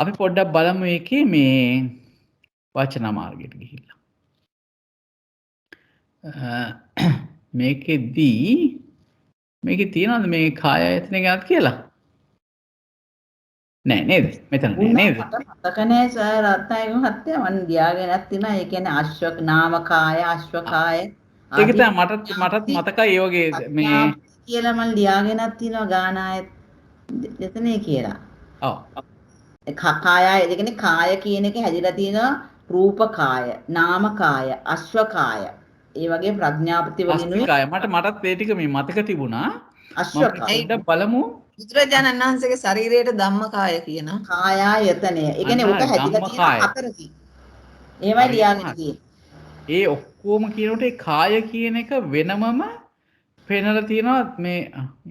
අපි පොඩ්ඩක් බලමු ඒකේ මේ වචන මාර්ගයට ගිහිල්ලා. මේකේ තියනවද මේ කායායතනය ගැනත් කියලා? නෑ නේද? මෙතන නේද? මතක නෑ සර් රත්නායක මහත්තයා මම ලියාගෙනත් තියෙනවා. ඒ කියන්නේ අශ්ව නාම කාය, අශ්ව කාය. ඒක තමයි මටත් මතකයි ඒ වගේ මේ කියලා මම ලියාගෙනත් තියෙනවා ගානාය දෙතනේ කියලා. ඔව්. කායය ඒ කියන්නේ කාය කියන එක හැදිලා තියෙනවා රූප කාය, නාම කාය, අශ්ව කාය. ඒ වගේ ප්‍රඥාපති වලිනුයි කාය මටත් ඒ ටික මේ මතක තිබුණා. අශ්ව කාය. බලමු. බුදුරජාණන් වහන්සේගේ ශරීරයට ධම්මකාය කියන කායායතනය. ඒ කියන්නේ උක හැදිලා තියෙන හතරකින්. ඒවයි ලියාගෙන තියෙන්නේ. ඒ ඔක්කොම කියනකොට ඒ කාය කියන එක වෙනමම පෙන්නලා තියෙනවා මේ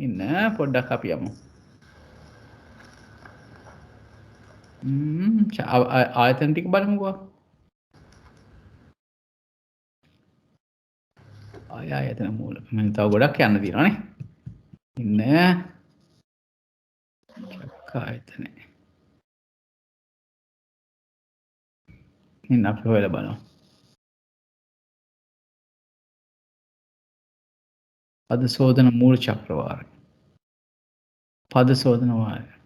ඉන්න පොඩ්ඩක් අපි යමු. ආයතන ටික බලමුකෝ. ආයතන මූල මම තව ගොඩක් යන්න තියෙනවා නේ. ඉන්න ආයතන. ඉන්න අපි හොයලා බලමු. පද සෝදන මූල චක්‍රවාරය. පද සෝදන වාරය.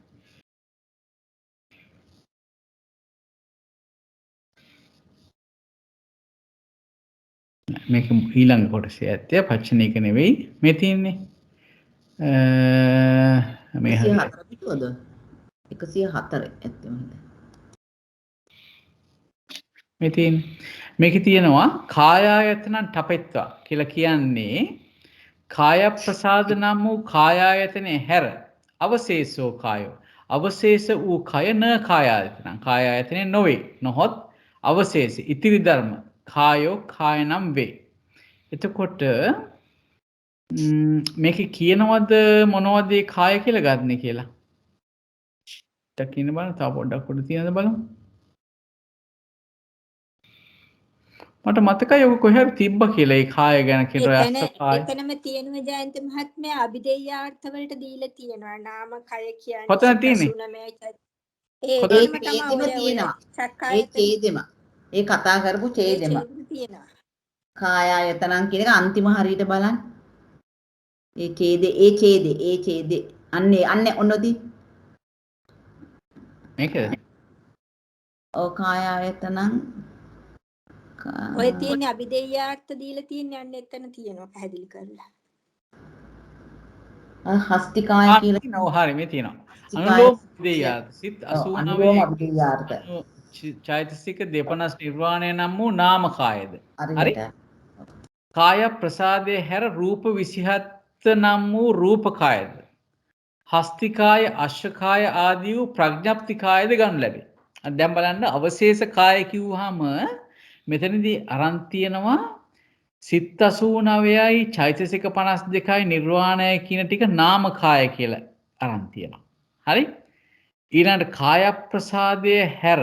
මේක ඊළඟ කොටසේ ඇත්තේ පච්චනීක නෙවෙයි මේ තියෙන්නේ. මේ 104 පිටුවද 104 ඇත්තම මේ තියෙන්නේ. මේකේ තියෙනවා කායායතනං ඨපෙත්වා කියලා කියන්නේ කාය ප්‍රසාද නම් වූ කායායතනේ හැර අවශේෂෝ කායෝ අවශේෂ වූ කය න කායායතනං කායායතනේ නොවේ නොහොත් අවශේෂ ඉතිරි ධර්ම කායෝ කාය නම් වේ. එතකොට මේකේ කියනවද මොනවද ඒ කාය කියලා ගන්න කියලා? දකින්න බලන්න තව පොඩ්ඩක් උඩ තියෙනද බලමු. මට මතකයි ඔක කොහේ හරි තිබ්බ කියලා ඒ කාය ගැන කියලා යස්ස කාය. එතනම තියෙනවා ජයන්ත මහත්මයා අභිදේයාර්ථ වලට දීලා තියෙනවා. නාම කය කියන්නේ. කොතනද තියෙන්නේ? ඒ ඡේදෙම. ඒ කතා කරපු ඡේදෙම. කායායතනං කියන එක අන්තිම හරියට බලන්න. ඒ ඡේදේ අන්නේ ඔන්නෝදි. මේකද? ඔව් කායායතනං ඔය තියෙන අභිදේයාර්ථ දීලා තියෙන්නේ අන්න එතන තියෙනවා පැහැදිලි කරලා. හස්තිකාය කියලා නෝ හරි මේ තියෙනවා. අනුලෝම අභිදේයාර්ථ සිත් 89 අභිදේයාර්ථ චෛතසික 52 නිර්වාණය නම් වූ නාම කායද. හරි. කාය ප්‍රසාදයේ හැර රූප 27 නම් වූ රූප කායද. හස්තිකාය අශ්වකාය ආදී වූ ප්‍රඥප්ති කායද ගන්න ලැබේ. දැන් බලන්න අවශේෂ කාය කිව්වහම මෙතනදී අරන් තියෙනවා සිත් 89යි චෛතසික 52යි නිර්වාණයයි කියන ටික නාම කාය කියලා අරන් තියෙනවා. හරි? ඊළඟට කාය ප්‍රසාදයේ හැර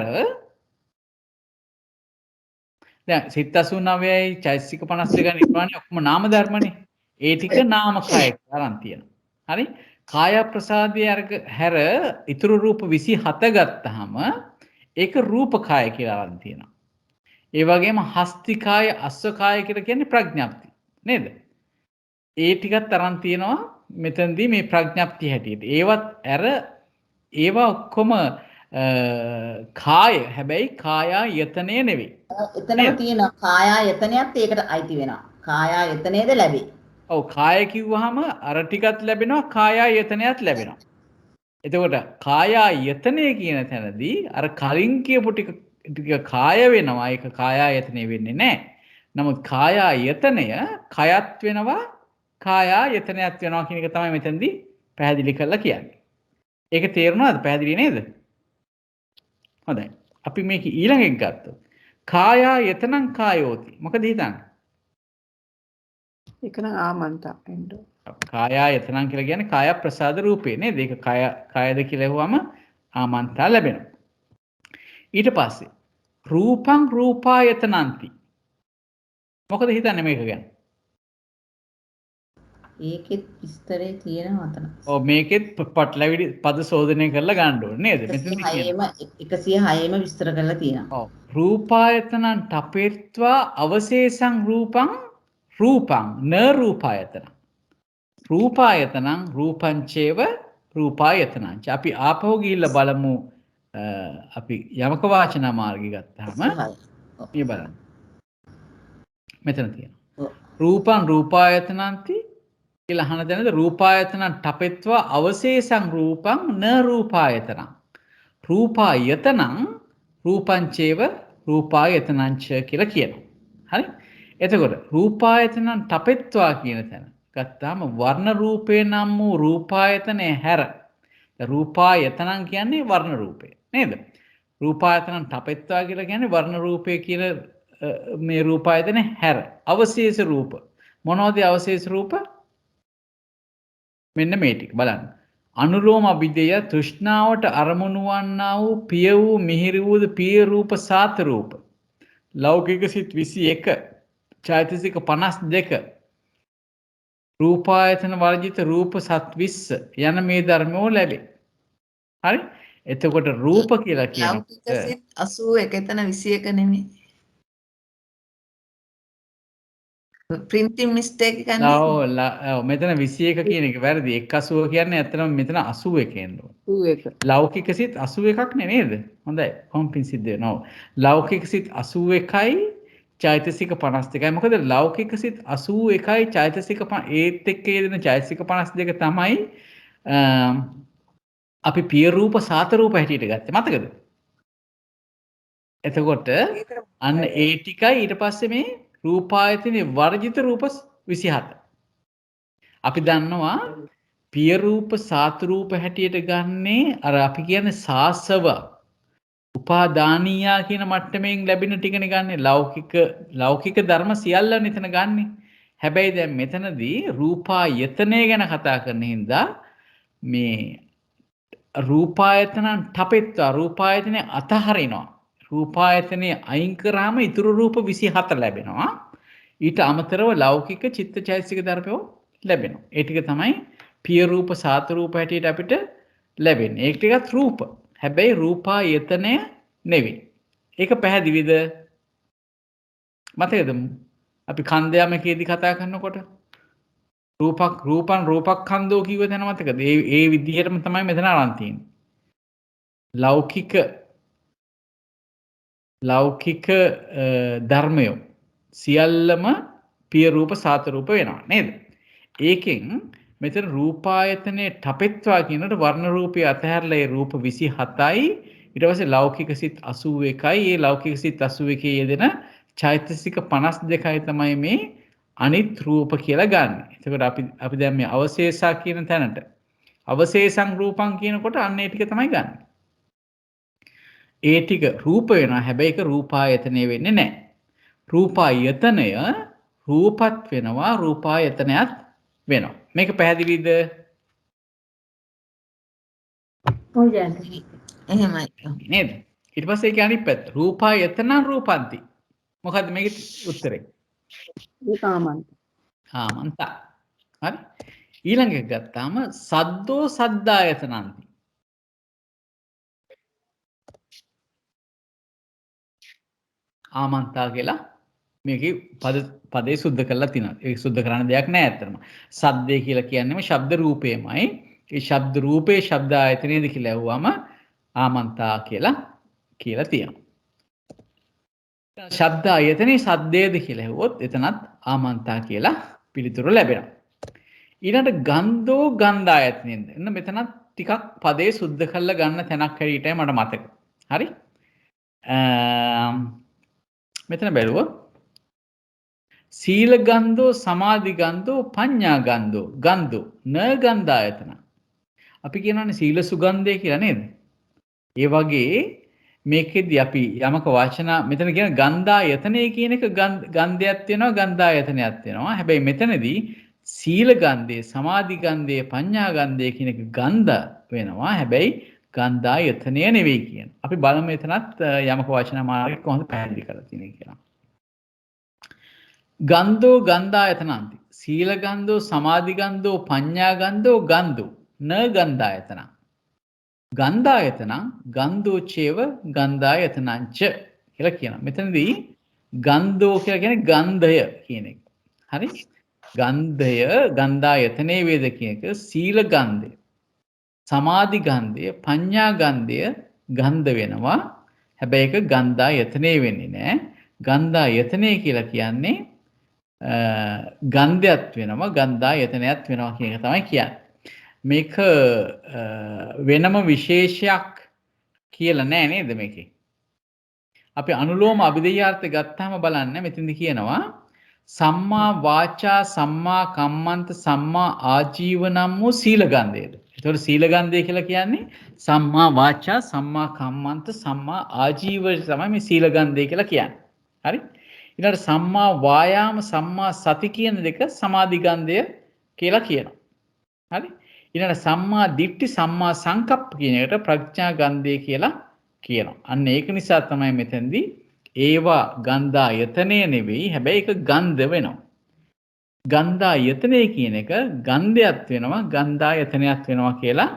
දැන් සිත් 89යි චෛතසික 52යි නිර්වාණය ඔක්කොම නාම ධර්මනේ. ඒ ටික නාම කාය කියලා අරන් තියෙනවා. හරි? කාය ප්‍රසාදයේ හැර ඊතුරු රූප 27 ගත්තාම ඒක රූප කාය කියලා අරන් තියෙනවා. ඒ වගේම හස්තිකාය අස්සකාය කියලා කියන්නේ ප්‍රඥප්ති නේද? ඒ ටිකත් අරන් තියෙනවා මෙතනදී මේ ප්‍රඥප්ති හැටියට. ඒවත් අර ඒවා ඔක්කොම කාය හැබැයි කායායතනය නෙවෙයි. එතනම තියෙන කායායතනයත් ඒකට අයිති වෙනවා. කායායතනයද ලැබේ. ඔව් කාය කිව්වහම අර ටිකත් ලැබෙනවා කායායතනයත් ලැබෙනවා. එතකොට කායායතනය කියන තැනදී අර කලින් කියපු ටික කාය වෙනවා. ඒක කායායතනය වෙන්නේ නැහැ. නමුත් කායායතනය කයත් වෙනවා කායායතනයත් වෙනවා කියන එක තමයි මෙතනදී පැහැදිලි කරලා කියන්නේ. ඒක තේරුණාද? පැහැදිලි නේද? හොඳයි. අපි මේක ඊළඟ එක ගත්තොත් කායායතනං කායෝති. මොකද හිතන්නේ? ඒක නම් ආමන්තා එන්න. කායායතනං කියලා කියන්නේ කාය ප්‍රසාද රූපේ නේද? ඒක කායද කියලා ඇහුවම ආමන්තා ලැබෙනවා. ඊට පස්සේ රූපං රූපායතනಂತಿ. මොකද හිතන්නේ මේක ගැන? ඒකෙත් විස්තරේ තියෙනවා අතන. ඔව් මේකෙත් පටලැවිලි පද සෝදනය කරලා ගන්න ඕනේ නේද? මෙතනදී 106ෙම විස්තර කරලා තියෙනවා. ඔව් රූපායතනං තපේත්වා අවශේෂං රූපං රූපං න රූපායතනං. රූපායතනං රූපං චේව රූපායතනං. අපි ආපහු ගිහිල්ලා බලමු. අපි යමක වාචන මාර්ගය ගත්තාම මේ බලන්න. මෙතන තියෙනවා. රූපං රූපායතනಂತಿ කියලා අහන දැනද රූපායතනං තපෙත්වා අවශේෂං රූපං න රූපායතනං. රූපායතනං රූපං චේව රූපායතනං ච කියලා කියනවා. හරි? එතකොට රූපායතනං තපෙත්වා කියන තැන ගත්තාම වර්ණ රූපේ නම් වූ රූපායතනේ හැර රූපායතනං කියන්නේ වර්ණ රූපේ නේද? රූපායතනං තපෙත්වා කියලා කියන්නේ වර්ණ රූපේ කියන මේ රූපායතනේ හැර අවශේෂ රූප. මොනවද අවශේෂ රූප? මෙන්න මේ ටික බලන්න. අනුලෝම අභිදේය තෘෂ්ණාවට අරමුණු වන්නා වූ පිය වූ මිහිරි වූ පිය රූප සාත රූප. ලෞකික සිත් 21 චෛතසික 52 රූපායතන වර්ජිත රූප සත් 20 යන මේ ධර්මෝ ලැබේ. හරි? එතකොට රූප කියලා කියන්නේ 81 එතන 21 නෙමෙයි. printing mistake එකක් ඔව් මෙතන 21 කියන එක වැරදි. 180 කියන්නේ ඇත්තටම මෙතන 81 එනවා. 81. ලෞකික සිත් 81ක් නේද? හොඳයි. කොම්පින් සිද්ධ වෙනවා. ලෞකික සිත් 81යි චෛතසික 52යි. මොකද ලෞකික සිත් 81යි චෛතසික ඒත් එක්ක යෙදෙන චෛතසික 52 තමයි අපි පිය රූප සාත රූප හැටියට ගත්තේ. මතකද? එතකොට අන්න ඒ ටිකයි ඊට පස්සේ මේ රූපායතනේ වර්ජිත රූප 27. අපි දන්නවා පිය රූප සාත රූප හැටියට ගන්නේ අර අපි කියන්නේ සාසව උපාදානීයා කියන මට්ටමින් ලැබෙන ටිකනේ ගන්නෙ. ලෞකික ධර්ම සියල්ල නිතන ගන්නෙ. හැබැයි දැන් මෙතනදී රූපායතනය ගැන කතා කරන හින්දා මේ රූපායතනන් ඨපෙත්වා රූපායතනේ අතහරිනවා. රූපායතනේ අයින් කරාම ඉතුරු රූප 27 ලැබෙනවා. ඊට අමතරව ලෞකික චිත්තචෛතසික ධර්මෝ ලැබෙනවා. ඒ ටික තමයි පිය රූප සාත රූප හැටියට අපිට ලැබෙන්නේ. ඒක ටිකත් රූප. හැබැයි රූපායතනය නෙවෙයි. ඒක පැහැදිලිද? මතකද? අපි කන්දයමකේදී කතා කරනකොට රූපක්ඛන්தோ කිව්ව තැන මතකද? ඒ විදිහටම තමයි මෙතන අරන් තියෙන්නේ. ලෞකික ධර්මය සියල්ලම පිය රූප සාත රූප වෙනවා නේද? ඒකෙන් මෙතන රූපායතනයේ ඨපෙත්වා කියනට වර්ණ රූපය අතහැරලා ඒ රූප 27යි ඊට පස්සේ ලෞකික සිත් 81යි ඒ ලෞකික සිත් 81 යෙදෙන චෛතසික 52යි තමයි මේ අනිත් රූප කියලා ගන්න. එතකොට අපි දැන් මේ අවශේෂා කියන තැනට අවශේෂං රූපං කියනකොට අන්න ඒ ටික තමයි ගන්න. ඒ ටික රූප වෙනවා. හැබැයි ඒක රූපායතනය වෙන්නේ නැහැ. රූපායතනය රූපත් වෙනවා රූපායතනයත් වෙනවා. මේක පැහැදිලිද? ඔව් ජයන්ති. එහෙමයි. නේද? ඊට පස්සේ ඒක අනිත් පැත්ත. රූපායතන රූපන්ති. මොකද්ද මේකේ උත්තරේ? ඒකාමන්ත. ආමන්ත. හරි. ඊළඟ එක ගත්තාම සද්දෝ සද්දායතනන්ති. ආමන්තා කියලා මේකේ පදේ සුද්ධ කරලා තිනවා. ඒක සුද්ධ කරන්න දෙයක් නෑ ඇත්තටම. සද්දේ කියලා කියන්නේම ශබ්ද රූපේමයි. ඒ ශබ්ද රූපේ ශබ්ද ආයතනයේද කියලා ඇහුවම ආමන්තා කියලා තියෙනවා. ශබ්ද ආයතනේ සද්දේද කියලා ඇහුවොත් එතනත් ආමන්තා කියලා පිළිතුරු ලැබෙනවා. ඊළඟට ගන්ධෝ ගන්ධායතනෙන්ද. එන්න මෙතනත් ටිකක් පදේ සුද්ධ කරලා ගන්න තැනක් හැටියටයි මට මතක. හරි? මෙතන බැලුවොත් සීල ගන්ධෝ සමාධි ගන්ධෝ පඤ්ඤා ගන්ධෝ න ගන්ධායතන. අපි කියනවානේ සීල සුගන්ධය කියලා නේද? ඒ වගේ මේකෙදි අපි යමක වචන මෙතන කියන ගන්ධායතනය කියන එක ගන්ධයක් වෙනවා ගන්ධායතනයක් වෙනවා. හැබැයි මෙතනදී සීල ගන්ධය සමාධි ගන්ධය පඤ්ඤා ගන්ධය කියන එක ගන්ධ වෙනවා. හැබැයි ගන්ධායතනය නෙවෙයි කියන. අපි බලමු එතනත් යමක වචන මාර්ගයක් කොහොමද පැහැදිලි කරලා තියෙන්නේ කියලා. ගන්ධෝ ගන්ධායතනන්ති. සීල ගන්ධෝ සමාධි ගන්ධෝ පඤ්ඤා ගන්ධෝ න ගන්ධායතන. ගන්ධායතන ගන්ධෝචේව ගන්ධායතනංච කියලා කියනවා. මෙතනදී ගන්ධෝ කියලා කියන්නේ ගන්ධය කියන එක. හරි? ගන්ධය ගන්ධායතනේ වේද කියන එක සීල ගන්ධය සමාධි ගන්ධය පඤ්ඤා ගන්ධය ගන්ධ වෙනවා. හැබැයි ඒක ගන්ධායතනේ වෙන්නේ නැහැ. ගන්ධායතනේ කියලා කියන්නේ ගන්ධයත් වෙනවා ගන්ධායතනයත් වෙනවා කියන එක තමයි කියන්නේ. මේක වෙනම විශේෂයක් කියලා නෑ නේද මේකේ? අපි අනුලෝම අභිධේයාර්ථ ගත්තාම බලන්න මෙතනදී කියනවා සම්මා වාචා සම්මා කම්මන්ත සම්මා ආජීව නම් වූ සීල ගන්ධයද. ඒතකොට සීල ගන්ධය කියලා කියන්නේ සම්මා වාචා සම්මා කම්මන්ත සම්මා ආජීව තමයි මේ සීල ගන්ධය කියලා කියන්නේ. හරි? ඊළඟට සම්මා වායාම සම්මා සති කියන දෙක සමාධි ගන්ධය කියලා කියනවා. හරි? ඊළඟට සම්මා දිට්ඨි සම්මා සංකප්ප කියන එකට ප්‍රඥා ගන්ධය කියලා කියනවා. අන්න ඒක නිසා තමයි මෙතෙන්දී ඒවා ගන්ධායතනය නෙවෙයි හැබැයි ඒක ගන්ධ වෙනවා. ගන්ධායතනය කියන එක ගන්ධයත් වෙනවා ගන්ධායතනයත් වෙනවා කියලා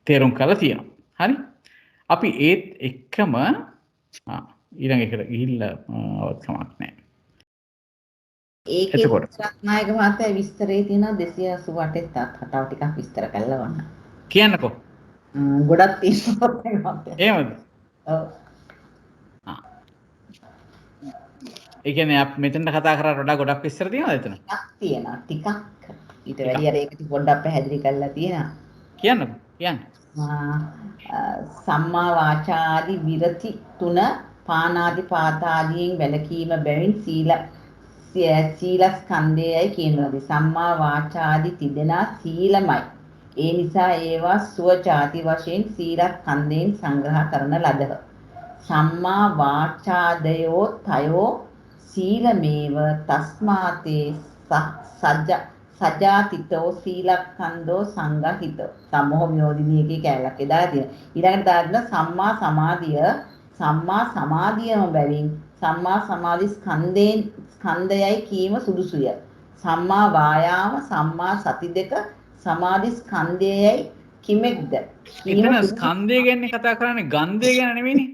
තේරුම් කරලා තියෙනවා. හරි? අපි ඒත් එක්කම ඊළඟ එකට ගිහිල්ලා කමක් නැහැ. ඒකේ එතකොට රත්නායක මහත්තයා විස්තරේ තියෙනවා 288 තව ටිකක් විස්තර කරලා වන්න. කියන්නකෝ. ගොඩක් තියෙනවා මහත්තයා. එහෙමද? ඔව්. ඒ කියන්නේ අප මෙතනට කතා කරලා වඩා ගොඩක් විස්තර තියෙනවද එතන? ටිකක් තියෙනවා. ටිකක්. ඊට වැඩි අර ඒක පොඩ්ඩක් පැහැදිලි කරලා තියෙනවා. කියන්නකෝ. කියන්න. සම්මා වාචාදී විරති 3 පානාදී පාතාදීන් වැළකීම බැවින් සීලස්කන්ධයයි කියනවා. සම්මා වාචාදී තිදෙනා සීලමයි. ඒ නිසා ඒවා සුවචාති වශයෙන් සීලස්කන්ධයෙන් සංග්‍රහ කරන ලදහ. සම්මා වාචාදයෝ තයෝ සීලමේව තස්මාතේ සජාතිතෝ සීලක්ඛන්தோ සංගහිතෝ සම්මෝහ විනෝදිනී එකේ කැලක් එදා තියෙනවා. ඊළඟට දාන්න සම්මා සමාධියම බැවින් සම්මා සමාධි ස්කන්ධයයි කීම සුදුසුය. සම්මා වායාම සම්මා සති දෙක සමාධි ස්කන්ධයයි කිමෙක්ද? එතන ස්කන්ධය ගැන කතා කරන්නේ ගන්ධය ගැන නෙවෙයිනේ.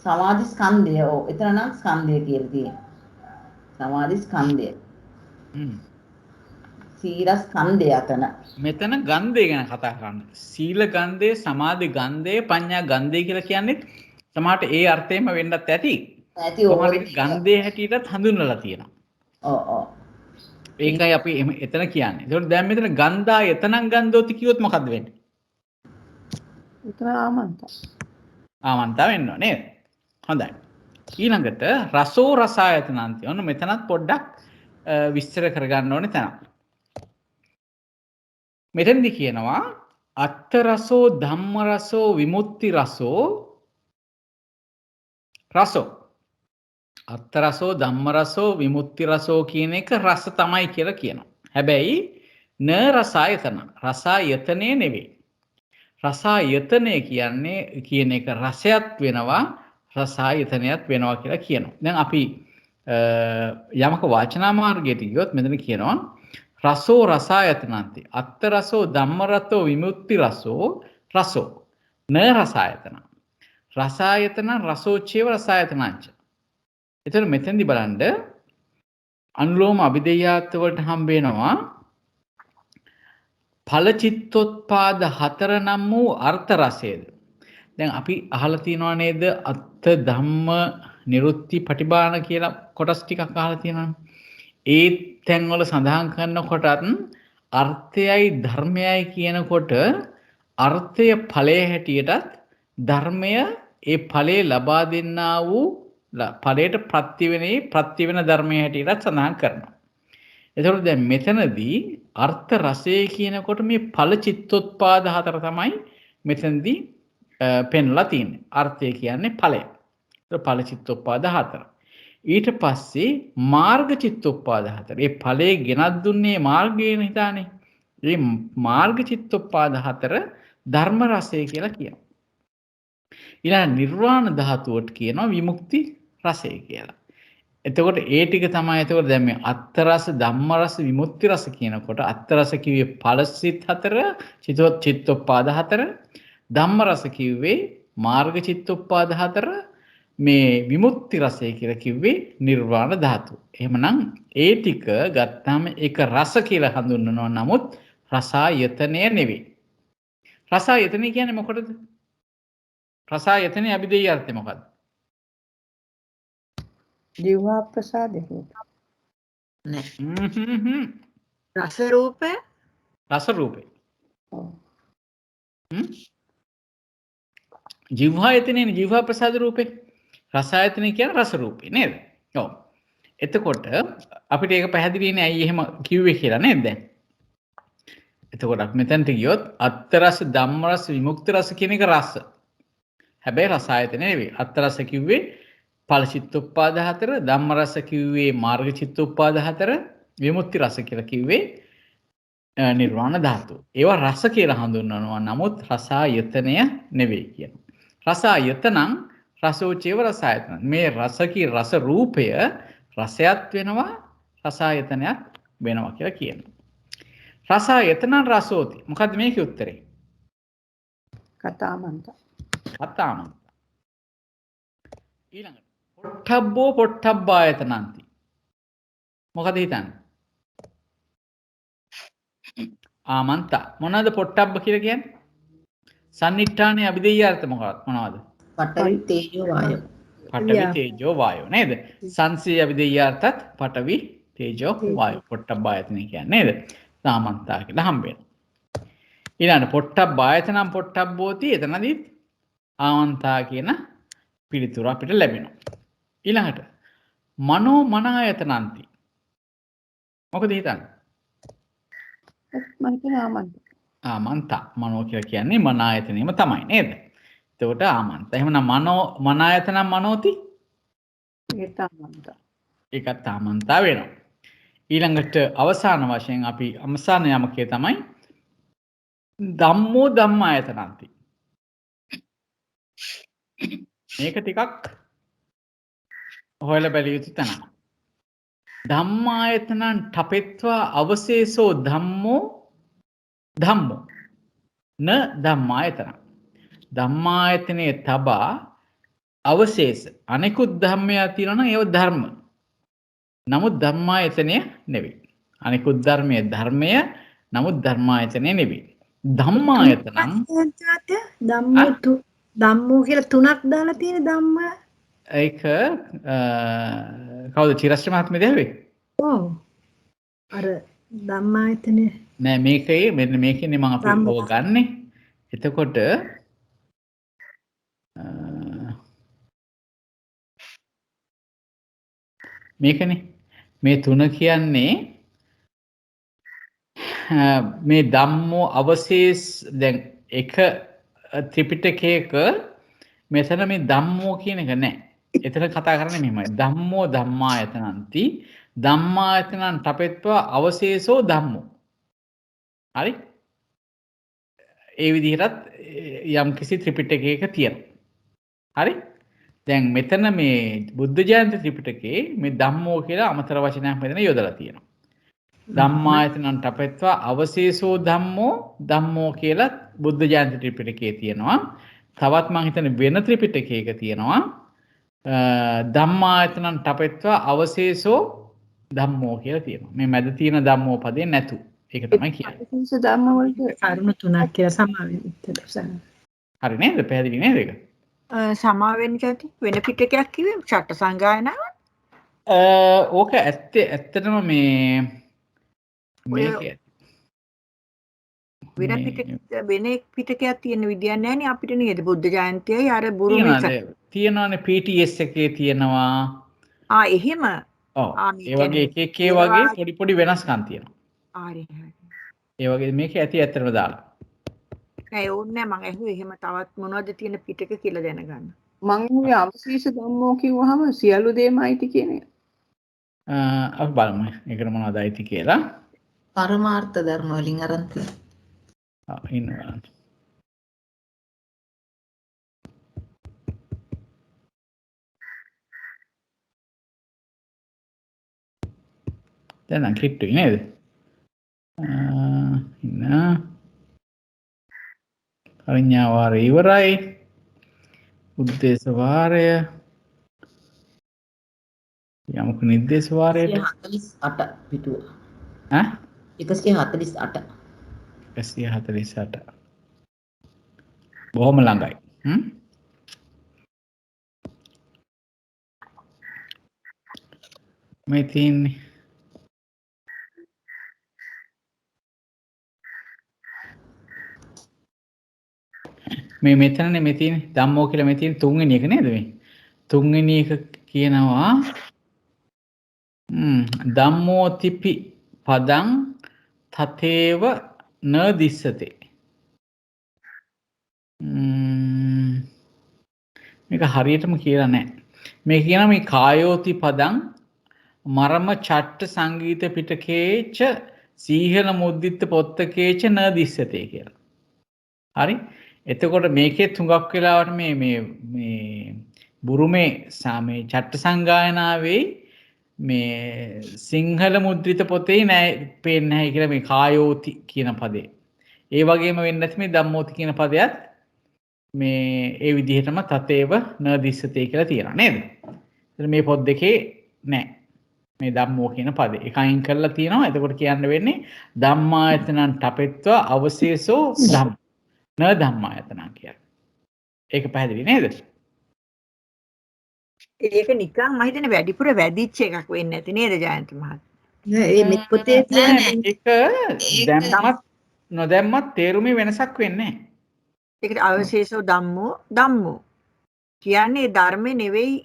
සමාධි ස්කන්ධය. ඔව්. එතන නම් ස්කන්ධය කියලා තියෙනවා. සමාධි ස්කන්ධය. සීල ස්කන්ධය අතන. මෙතන ගන්ධය ගැන කතා කරන්නේ. සීල ගන්ධය, සමාධි ගන්ධය, පඤ්ඤා ගන්ධය කියලා කියන්නේ සමහරට ඒ අර්ථයෙන්ම වෙන්නත් ඇති. ඇති කොහොමද ගන්ධයේ හැටියටත් හඳුන්වලා තියෙනවා. ඔව් ඔව්. ඒකයි අපි එතන කියන්නේ. ඒකට දැන් මෙතන ගන්ධා එතනන් ගන්ධෝති කියොත් මොකද්ද වෙන්නේ? එතන ආමන්තා. ආමන්තා වෙන්න ඕනේ නේද? හොඳයි. ඊළඟට රසෝ රසායතනන්ති. ඔන්න මෙතනත් පොඩ්ඩක් විස්තර කරගන්න ඕනේ තැන. මෙතෙන්දි කියනවා අත්ත රසෝ ධම්ම රසෝ විමුක්ති රසෝ අත්ත රසෝ ධම්ම රසෝ විමුක්ති රසෝ කියන එක රස තමයි කියලා කියනවා. හැබැයි න රසායතන රසායතනේ නෙවෙයි. රසායතනය කියන්නේ කියන එක රසයක් වෙනවා රසායතනයක් වෙනවා කියලා කියනවා. දැන් අපි යමක වාචනා මාර්ගයට ගියොත් මෙතන කියනවා රසෝ රසායතනන්ති අත්ත රසෝ ධම්ම රසෝ විමුක්ති රසෝ න රසායතන රසායතන රසෝච්චේව රසායතනංච. එතන මෙතෙන්දි බලන්න අනුලෝම අභිධේයාර්ථ වලට හම්බ වෙනවා ඵලචිත්තෝත්පාද 4 නම් වූ අර්ථ රසයේද. දැන් අපි අහලා තියෙනවා නේද අත්ත ධම්ම නිරුත්ති පටිභාන කියලා කොටස් ටිකක් අහලා තියෙනවානේ. ඒ තැන්වල සඳහන් කරනකොටත් අර්ථයයි ධර්මයයි කියනකොට අර්ථය ඵලයේ හැටියටත් ධර්මය ඒ ඵලයේ ලබා දෙන්නා වූ ඵලයට ප්‍රත්‍ය වෙන ධර්මයේ හැටියටත් සඳහන් කරනවා. එතකොට දැන් මෙතනදී අර්ථ රසය කියනකොට මේ ඵල චිත්තෝත්පාද 4 තමයි මෙතනදී පෙන්ලා තියෙන්නේ. අර්ථය කියන්නේ ඵලය. ඒක ඵල චිත්තෝත්පාද 4. ඊට පස්සේ මාර්ග චිත්තෝත්පාද 4. ඒ ඵලයේ ගෙනත් දුන්නේ මාර්ගයෙන් හිතානේ. මේ මාර්ග චිත්තෝත්පාද 4 ධර්ම රසය කියලා කියනවා. ඊළඟ නිර්වාණ ධාතුවට කියනවා විමුක්ති රසය කියලා. එතකොට ඒ ටික තමයි එතකොට දැන් මේ අත්ත රස ධම්ම රස විමුක්ති රස කියනකොට අත්ත රස කිව්වේ ඵලසිත 4 චිත්තෝත්පාද 4 ධම්ම රස කිව්වේ මාර්ග චිත්තෝත්පාද 4 මේ විමුක්ති රසය කියලා කිව්වේ නිර්වාණ ධාතු. එහෙමනම් ඒ ටික ගත්තාම ඒක රස කියලා හඳුන්වනවා. නමුත් රසායතනය නෙවෙයි. රසායතනය කියන්නේ මොකටද? රසායතනයේ අභිධේය අර්ථය මොකක්ද? ජීවා ප්‍රසාදේ. රස රූපය රස රූපේ. ජීවායතනයේ ජීවා ප්‍රසාද රූපේ. රසායතනය කියන්නේ රස රූපේ නේද? ඔව්. එතකොට අපිට ඒක පැහැදිලි නෑ ඇයි එහෙම කිව්වේ කියලා නේද දැන්? එතකොට අපි මෙතනට ගියොත් අත්ත රස ධම්ම රස විමුක්ති රස කියන එක රස. හැබැයි රසායතන නෙවෙයි. අත්ත රස කිව්වේ ඵල චිත්තෝත්පාද 4, ධම්ම රස කිව්වේ මාර්ග චිත්තෝත්පාද 4, විමුක්ති රස කියලා කිව්වේ නිර්වාණ ධාතු. ඒවා රස කියලා හඳුන්වනවා. නමුත් රසායතනය නෙවෙයි කියනවා. රසායතනං රසෝචේව රසායතන. මේ රස රූපය රසයත් වෙනවා රසායතනයක් වෙනවා කියලා කියනවා. රසායතනං රසෝති. මොකද්ද මේකේ උත්තරේ? කතාමන්ත. ඊළඟට පොට්ටබ්බෝ පොට්ටබ්බායතනන්ති. මොකද හිතන්නේ? ආමන්තා. මොනවාද පොට්ටබ්බ කියලා කියන්නේ? සන්නිට්ඨානයේ අභිධේයාර්ථ මොනවද? පඨවි තේජෝ වායෝ. පඨවි තේජෝ වායෝ නේද? සංසී අභිධේයාර්ථත් පඨවි තේජෝ වායෝ පොට්ටබ්බායතන කියන්නේ නේද? ආමන්තා කියලා හම්බ වෙනවා. ඊළඟ පොට්ටබ්බායතනම් පොට්ටබ්බෝති එතනදී ආමන්තා කියන පිළිතුර අපිට ලැබෙනවා. ඊළඟට මනෝ මනායතනන්ති. මොකද හිතන්නේ? මම කියන ආමන්ත. ආමන්තා. මනෝ කියලා කියන්නේ මන ආයතනෙම තමයි නේද? එතකොට ආමන්ත. එහෙනම් මනෝ මන ආයතනම් මනෝති? ඒත් ආමන්ත. ඒකත් ආමන්තා වෙනවා. ඊළඟට අවසාන වශයෙන් අපි අවසාන යමකේ තමයි ධම්මෝ ධම්මායතනන්ති. මේක ටිකක් හොයලා බැලිය යුතු තැන. ධම්මායතනං ඨපෙත්වා අවශේෂෝ ධම්මෝ ධම්මෝ න ධම්මායතන. ධම්මායතනයේ තබා අවශේෂ අනෙකුත් ධර්මයක් තියෙනවා නම් ඒව ධර්ම. නමුත් ධම්මායතනය නෙවෙයි. අනෙකුත් ධර්මයේ ධර්මය නමුත් ධර්මායතනය නෙවෙයි. ධම්මායතනම් ධම්මෝ කියලා තුනක් දාලා තියෙන ධම්ම. ඒක කවුද චිරස්ත්‍ර මහත්මයා දැවේ? ඔව්. අර ධම්මායතනේ නෑ මේකේ මෙන්න මේකනේ මම අපි ඕක ගන්නෙ. එතකොට මේකනේ මේ තුන කියන්නේ මේ ධම්මෝ අවශේෂ දැන් එක ත්‍රිපිටකයක මෙතන මේ ධම්මෝ කියන එක නෑ. එතන කතා කරන්නේ මෙහෙමයි. ධම්මෝ ධම්මායතනන්ති ධම්මායතනං ඨපෙත්වා අවශේෂෝ ධම්මෝ. හරි? ඒ විදිහටත් යම් කිසි ත්‍රිපිටකයක තියෙනවා. හරි? දැන් මෙතන මේ බුද්ධ ජයන්ති ත්‍රිපිටකයේ මේ ධම්මෝ කියලා අමතර වචනයක් මෙතන යොදලා තියෙනවා. ධම්මායතනං ඨපෙත්වා අවශේෂෝ ධම්මෝ ධම්මෝ කියලා බුද්ධ ජයන්ති ත්‍රිපිටකයේ තියෙනවා. තවත් මම හිතන්නේ වෙන ත්‍රිපිටකයක තියෙනවා ධම්මායතනං ඨපෙත්වා අවශේෂෝ ධම්මෝ කියලා තියෙනවා. මේ මැද තියෙන ධම්මෝ පදේ නැතු. ඒක තමයි කියන්නේ. අවශේෂ ධම්ම වලට කරුණු තුනක් කියලා සමාවෙන්න. හරි නේද? පැහැදිලි නේද ඒක? සමා වෙන්න ඇති වෙන පිටකයක් කිව්වේ ඡට්ට සංගායනාව. ඕක ඇත්තටම මේ මේක වෙන පිටකයක් තියෙන විදියක් නැහැ නේ අපිට නේද බුද්ධ ජයන්තියයි අර බුරුමේ තියෙනවානේ PTS එකේ තියෙනවා. එහෙම. ඔව්. ඒ වගේ එක වගේ පොඩි වෙනස්කම් තියෙනවා. හරි. ඒ වගේ මේක ඇති ඇත්තටම දාලා. නෑ ඕනේ මම ඇහුවේ එහෙම තවත් මොනවද තියෙන පිටක කියලා දැනගන්න. මම මේ අවශේෂ ධම්මෝ කිව්වහම සියලු දේම අයිති කියන එක. අපි බලමු ඒකට මොනවද අයිති කියලා. පරමාර්ථ ධර්ම වලින් අරන් තියෙනවා. ඉන්නවා. දැන් නම් කිට්ටුයි නේද? ඉන්න පරිඥා වාරය ඉවරයි. උද්දේශ වාරය යමුක නිර්දේශ වාරයට 148 පිටුව. 148 බොහොම ළඟයි. මේ තියෙන්නේ මේ මෙතනනේ මේ තියෙන්නේ ධම්මෝ කියලා මේ තියෙන තුන්වෙනි එක නේද මේ තුන්වෙනි එක කියනවා ධම්මෝ තිපි පදං තතේව න දිස්සතේ මේක හරියටම කියලා නැහැ මේ කියනවා මේ කායෝති පදං මරම චට්ට සංගීත පිටකේච සීහල මුද්දිත්ත පොත්තකේච න දිස්සතේ කියලා හරි එතකොට මේකේ තුඟක් වෙලාවට මේ බුරුමේ සාමේ චට්ට සංගායනාවේ මේ සිංහල මුද්‍රිත පොතේ නෑ පේන්නේ නැහැ කියලා මේ කායෝති කියන පදේ. ඒ වගේම වෙන්නේ නැති මේ ධම්මෝති කියන පදයක් මේ ඒ විදිහටම තතේව න දිස්සතේ කියලා තියෙනවා නේද? එතන මේ පොත් දෙකේ නෑ. මේ ධම්මෝ කියන පදේ. ඒක අයින් කරලා තියෙනවා. එතකොට කියන්න වෙන්නේ ධම්මායතනං තපෙත්වා අවශේෂෝ ධම්ම. න ධම්මායතනං කියන්නේ. ඒක පැහැදිලි නේද? ඒක නිකන් මම හිතන්නේ වැඩිපුර වැඩිච්ච එකක් වෙන්නේ නැති නේද ජයන්ත මහත්මයා? ඒ මේ පොතේ තියෙන ඒක දැම්මත් නොදැම්මත් තේරුමේ වෙනසක් වෙන්නේ නැහැ. ඒකට අවශේෂෝ ධම්මෝ කියන්නේ ධර්මේ නෙවෙයි.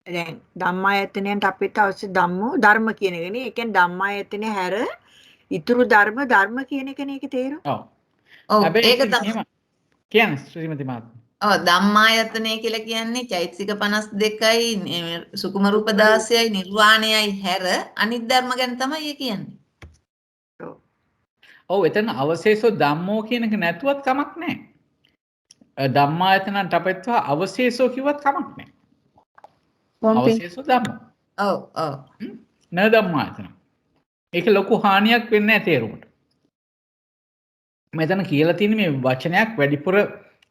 දැන් ධම්මායතනයන්ට අපිට අවශ්‍ය ධම්මෝ ධර්ම කියන එකනේ. ඒ කියන්නේ ධම්මායතනේ හැර ඉතුරු ධර්ම කියන එකනේ ඒකේ තේරුම. ඔව්. ඔව් හැබැයි ඒක ඒක තමයි. කියන්නේ ශ්‍රීමති මහත්මිය. ඔව් ධම්මායතනය කියලා කියන්නේ චෛතසික 52යි සුකුම රූප 16යි නිර්වාණයයි හැර අනිත් ධර්ම ගැන තමයි ඒ කියන්නේ. ඔව් එතන අවශේෂෝ ධම්මෝ කියන එක නැතුවත් කමක් නැහැ. ධම්මායතනං තපෙත්වා අවශේෂෝ කිව්වත් කමක් නැහැ. අවශේෂෝ ධම්මෝ. ඔව් ඔව්. න ධම්මායතන. ඒක ලොකු හානියක් වෙන්නේ නැහැ තේරුමට. මෙතන කියලා තියෙන මේ වචනයක් වැඩිපුර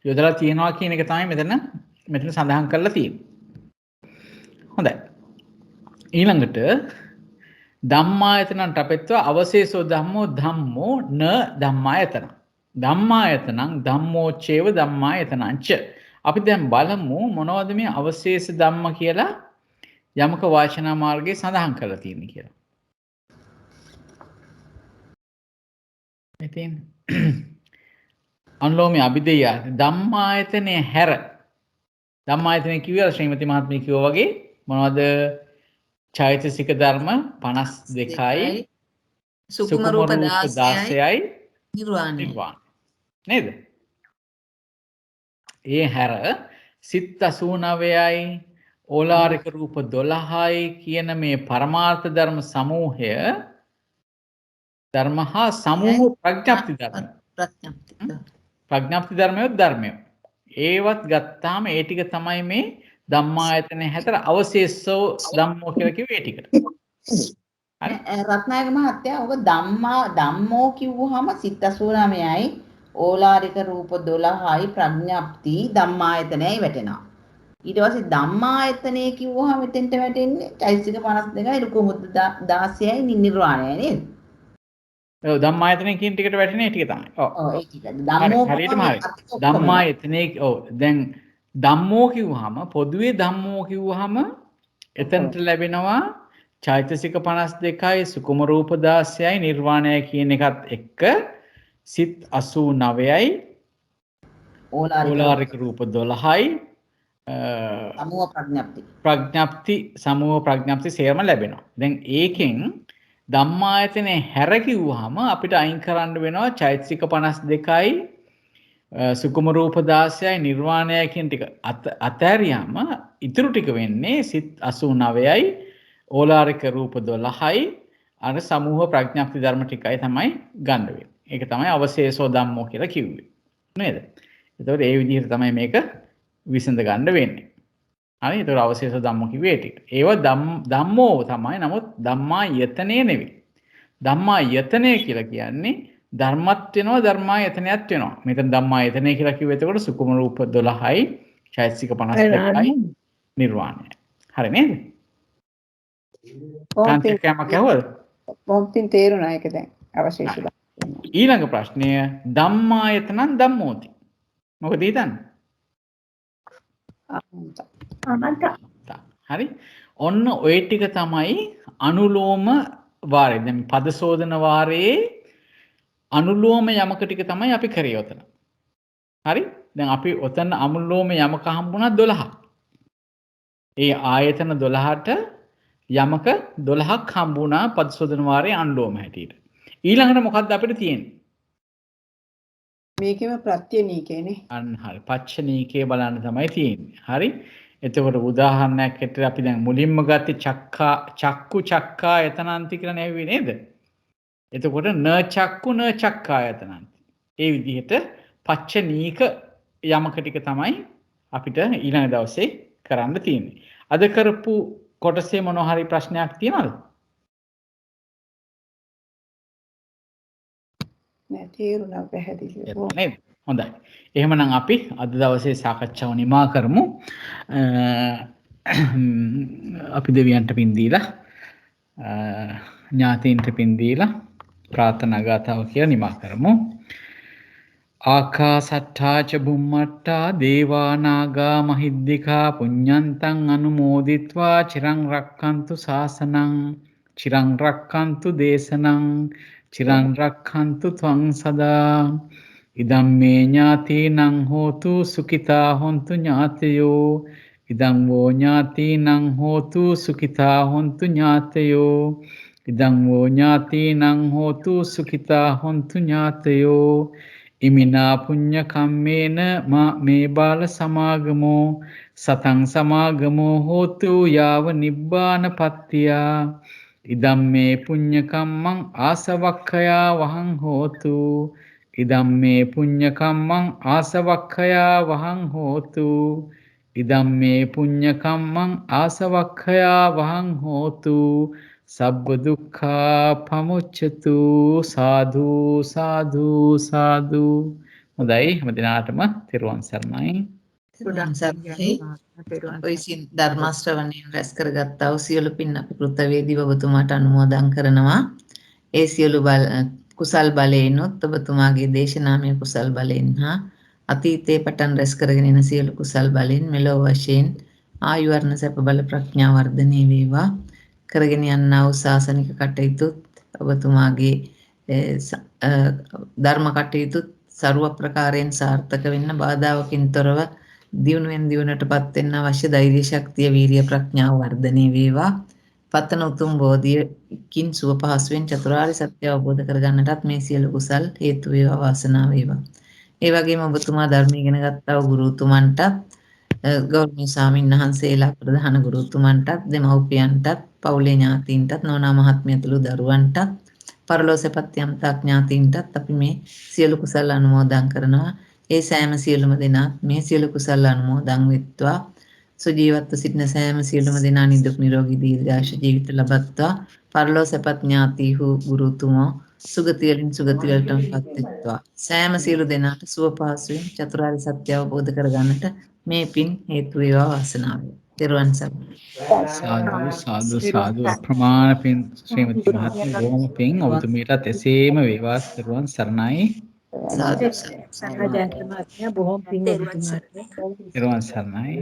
යොදලා තියෙනවා කියන එක තමයි මෙතන සඳහන් කරලා තියෙන්නේ. හොඳයි. ඊළඟට ධම්මායතනං තපෙත්වා අවශේෂෝ ධම්මෝ න ධම්මායතන. ධම්මායතනං ධම්මෝච්චේව ධම්මායතනංච. අපි දැන් බලමු මොනවද මේ අවශේෂ ධම්ම කියලා යමක වාචනා මාර්ගයේ සඳහන් කරලා තියෙන්නේ කියලා. ඉතින් අනුලෝමී අභිදේය ධම්මායතනේ හැර ධම්මායතනේ කියුවා ශ්‍රීමති මහත්මිය කිව්වා වගේ මොනවද චෛතසික ධර්ම 52යි සුකුම රූප 16යි නිර්වාණය නේද? ඒ හැර සිත් 89යි ඕලාරික රූප 12යි කියන මේ පරමාර්ථ ධර්ම සමූහය ධර්ම හා සමූහ ප්‍රඥප්ති ධර්ම ප්‍රඥප්ති ධර්මයොත් ධර්මය. ඒවත් ගත්තාම ඒ ටික තමයි මේ ධම්මායතනේ හැතර අවශේෂෝ ධම්මෝ කියලා කිව්වේ ඒ ටිකට. හරි. රත්නායක මහත්තයා ඔබ ධම්මෝ කිව්වහම සිත් 89යි ඕලාරික රූප 12යි ප්‍රඥප්ති ධම්මායතනයයි වැටෙනවා. ඊට පස්සේ ධම්මායතනේ කිව්වහම මෙතෙන්ට වැටෙන්නේ චෛතසික 52යි ලකුණු 16යි නිර්වාණයයි නේද? ඔව් ධම්මායතනේ කියන ටිකට වැටෙන්නේ ටික තමයි. ඔව්. ඔව් ඒ ටික. ධම්මෝ හරියටම හරි. ධම්මායතනේ ඔව් දැන් ධම්මෝ කිව්වහම පොදුවේ ධම්මෝ කිව්වහම එතනට ලැබෙනවා චෛතසික 52යි සුකුම රූප 16යි නිර්වාණය කියන එකත් එක්ක සිත් 89යි ඕලාරික රූප 12යි සමූහ ප්‍රඥප්ති සේරම ලැබෙනවා. දැන් ඒකෙන් ධම්මායතනේ හැර කිව්වහම අපිට අයින් කරන්න වෙනවා චෛතසික 52යි සුකුම රූප 16යි නිර්වාණය කියන ටික අතෑරියාම ඉතුරු ටික වෙන්නේ සිත් 89යි ඕලාරික රූප 12යි අර සමූහ ප්‍රඥප්ති ධර්ම ටිකයි තමයි ගන්න වෙන්නේ. ඒක තමයි අවශේෂෝ ධම්මෝ කියලා කිව්වේ. නේද? එතකොට ඒ විදිහට තමයි මේක විසඳ ගන්න වෙන්නේ. හරි. ඒතකොට අවශේෂ ධම්මෝ කිව්වේ ඒ ටික. ඒව ධම්මෝ තමයි. නමුත් ධම්මායතනේ නෙවෙයි. ධම්මායතනේ කියලා කියන්නේ ධර්මත් වෙනවා ධර්මායතනයත් වෙනවා. මෙතන ධම්මායතනේ කියලා කිව්වේ එතකොට සුකුම රූප 12යි චෛතසික 52යි නිර්වාණය. හරි නේද? කාන්තිකම කවවද? මොම්පින් තේරුණා ඒක දැන් අවශේෂ ධම්ම. ඊළඟ ප්‍රශ්නය ධම්මායතනං ධම්මෝති. මොකද හිතන්නේ? හරි. ඔන්න ඔය ටික තමයි අනුලෝම වාරය. දැන් පද සෝදන වාරයේ අනුලෝම යමක ටික තමයි අපි කරේ ඔතන. හරි? දැන් අපි ඔතන අනුලෝම යමක හම්බුණා 12ක්. ඒ ආයතන 12ට යමක 12ක් හම්බුණා පද සෝදන වාරයේ අනුලෝම හැටියට. ඊළඟට මොකක්ද අපිට තියෙන්නේ? මේකෙම ප්‍රත්‍යනීකේනේ. අන්න හරි. පච්චනීකේ බලන්න තමයි තියෙන්නේ. හරි? එතකොට උදාහරණයක් හැටියට අපි දැන් මුලින්ම ගත්තේ චක්කු චක්කායතනන්ති කියලා නෙවෙයි නේද? එතකොට න චක්කු න චක්කායතනන්ති. ඒ විදිහට පච්චනීක යමක ටික තමයි අපිට ඊළඟ දවසේ කරන්න තියෙන්නේ. අද කරපු කොටසේ මොනවා හරි ප්‍රශ්නයක් තියෙනවද? නෑ තේරුණා පැහැදිලිව. නේද? හොඳයි. එහෙමනම් අපි අද දවසේ සාකච්ඡාව නිමා කරමු. අපි දෙවියන්ට පින් දීලා ඥාතීන්ට පින් දීලා ප්‍රාර්ථනා ගාථාව කියලා නිමා කරමු. ආකාසට්ඨා ච බුම්මට්ඨා දේවා නාග මහිද්దికා පුඤ්ඤන්තං අනුමෝදිත්වා චිරං රක්ඛන්තු ශාසනං චිරං රක්ඛන්තු දේශනං චිරං රක්ඛන්තු ත්වං සදා ඉදම් මේ ඥාතීනං හෝතු සුඛිතා හොන්තු ඥාතයෝ ඉදං වෝ ඥාතීනං හෝතු සුඛිතා හොන්තු ඥාතයෝ ඉදං වෝ ඥාතීනං හෝතු සුඛිතා හොන්තු ඥාතයෝ ඉමිනා පුඤ්ඤ කම්මේන මේ බාල සමාගමෝ සතං සමාගමෝ හෝතු යාව නිබ්බාන පත්තියා ඉදම් මේ පුඤ්ඤ කම්මං ආසවක්ඛයා වහං හෝතු ඉදම් මේ පුඤ්ඤ කම්මං ආසවක්ඛයා වහං හෝතු ඉදම් මේ පුඤ්ඤ කම්මං ආසවක්ඛයා වහං හෝතු සබ්බ දුක්ඛා පමුච්ඡතු සාදු සාදු සාදු. හොඳයි හැම දිනාටම තෙරුවන් සරණයි. ඔයිසින් ධර්ම ශ්‍රවණයෙන් රැස් කරගත්තා වූ සියලු පින් අපි කෘතවේදීව ඔබතුමාට අනුමෝදන් කරනවා. ඒ සියලු කුසල් බලයෙන්ොත් ඔබතුමාගේ දේශනාමය කුසල් බලයෙන් හා අතීතයේ පටන් රැස් කරගෙන එන සියලු කුසල් බලයෙන් මෙලොව වශයෙන් ආයු වර්ණ සැප බල ප්‍රඥා වර්ධනය වේවා. කරගෙන යනා වූ ශාසනික කටයුතු ඔබතුමාගේ ධර්ම කටයුතු ਸਰව ප්‍රකාරයෙන් සාර්ථක වෙන්න බාධාවකින් තොරව දියුණුවෙන් දියුණුවටපත් වෙන්න අවශ්‍ය ධෛර්ය ශක්තිය වීරිය ප්‍රඥාව වර්ධනය වේවා. පතන උතුම් බෝධියකින් සුව පහසුවෙන් චතුරාර්ය සත්‍ය අවබෝධ කරගන්නටත් මේ සියලු කුසල් හේතු වේවා වාසනාව වේවා. ඒ වගේම ඔබතුමා ධර්ම ඉගෙන ගත්තා වූ ගුරුතුමන්ටත් ගෞරවනීය ස්වාමීන් වහන්සේලා ප්‍රධාන ගුරුතුමන්ටත් දෙමව්පියන්ටත් පවුලේ ඥාතීන්ටත් නෝනා මහත්මිය ඇතුළු දරුවන්ටත් පරලෝසපත් යම්තාක් ඥාතීන්ටත් අපි මේ සියලු කුසල් අනුමෝදන් කරනවා. ඒ සෑම සියලුම දෙනා මේ සියලු කුසල් අනුමෝදන් වෙත්වා. සුජීවත්ව සිටින සෑම සියලුම දෙනා නිදුක් නිරෝගී දීර්ඝාෂ ජීවිත ලබත්වා. පරලෝසපත් ඥාතීහු ගුරුතුමෝ සුගතියෙන් සුගතිවලටපත් වෙත්වා. සෑම සියලු දෙනාට සුව පහසුවෙන් චතුරාර්ය සත්‍ය අවබෝධ කරගන්නට මේ පින් හේතු වේවා වාසනාව වේවා. තෙරුවන් සරණයි. සාදු සාදු සාදු අප්‍රමාණ පින් ශ්‍රීමති මහත්මිය බොහොම පින් ඔබතුමීටත් එසේම වේවා. තෙරුවන් සරණයි. සාදු සර්වජන්ත මහත්මයා බොහොම පින් ඔබතුමාට. තෙරුවන් සරණයි.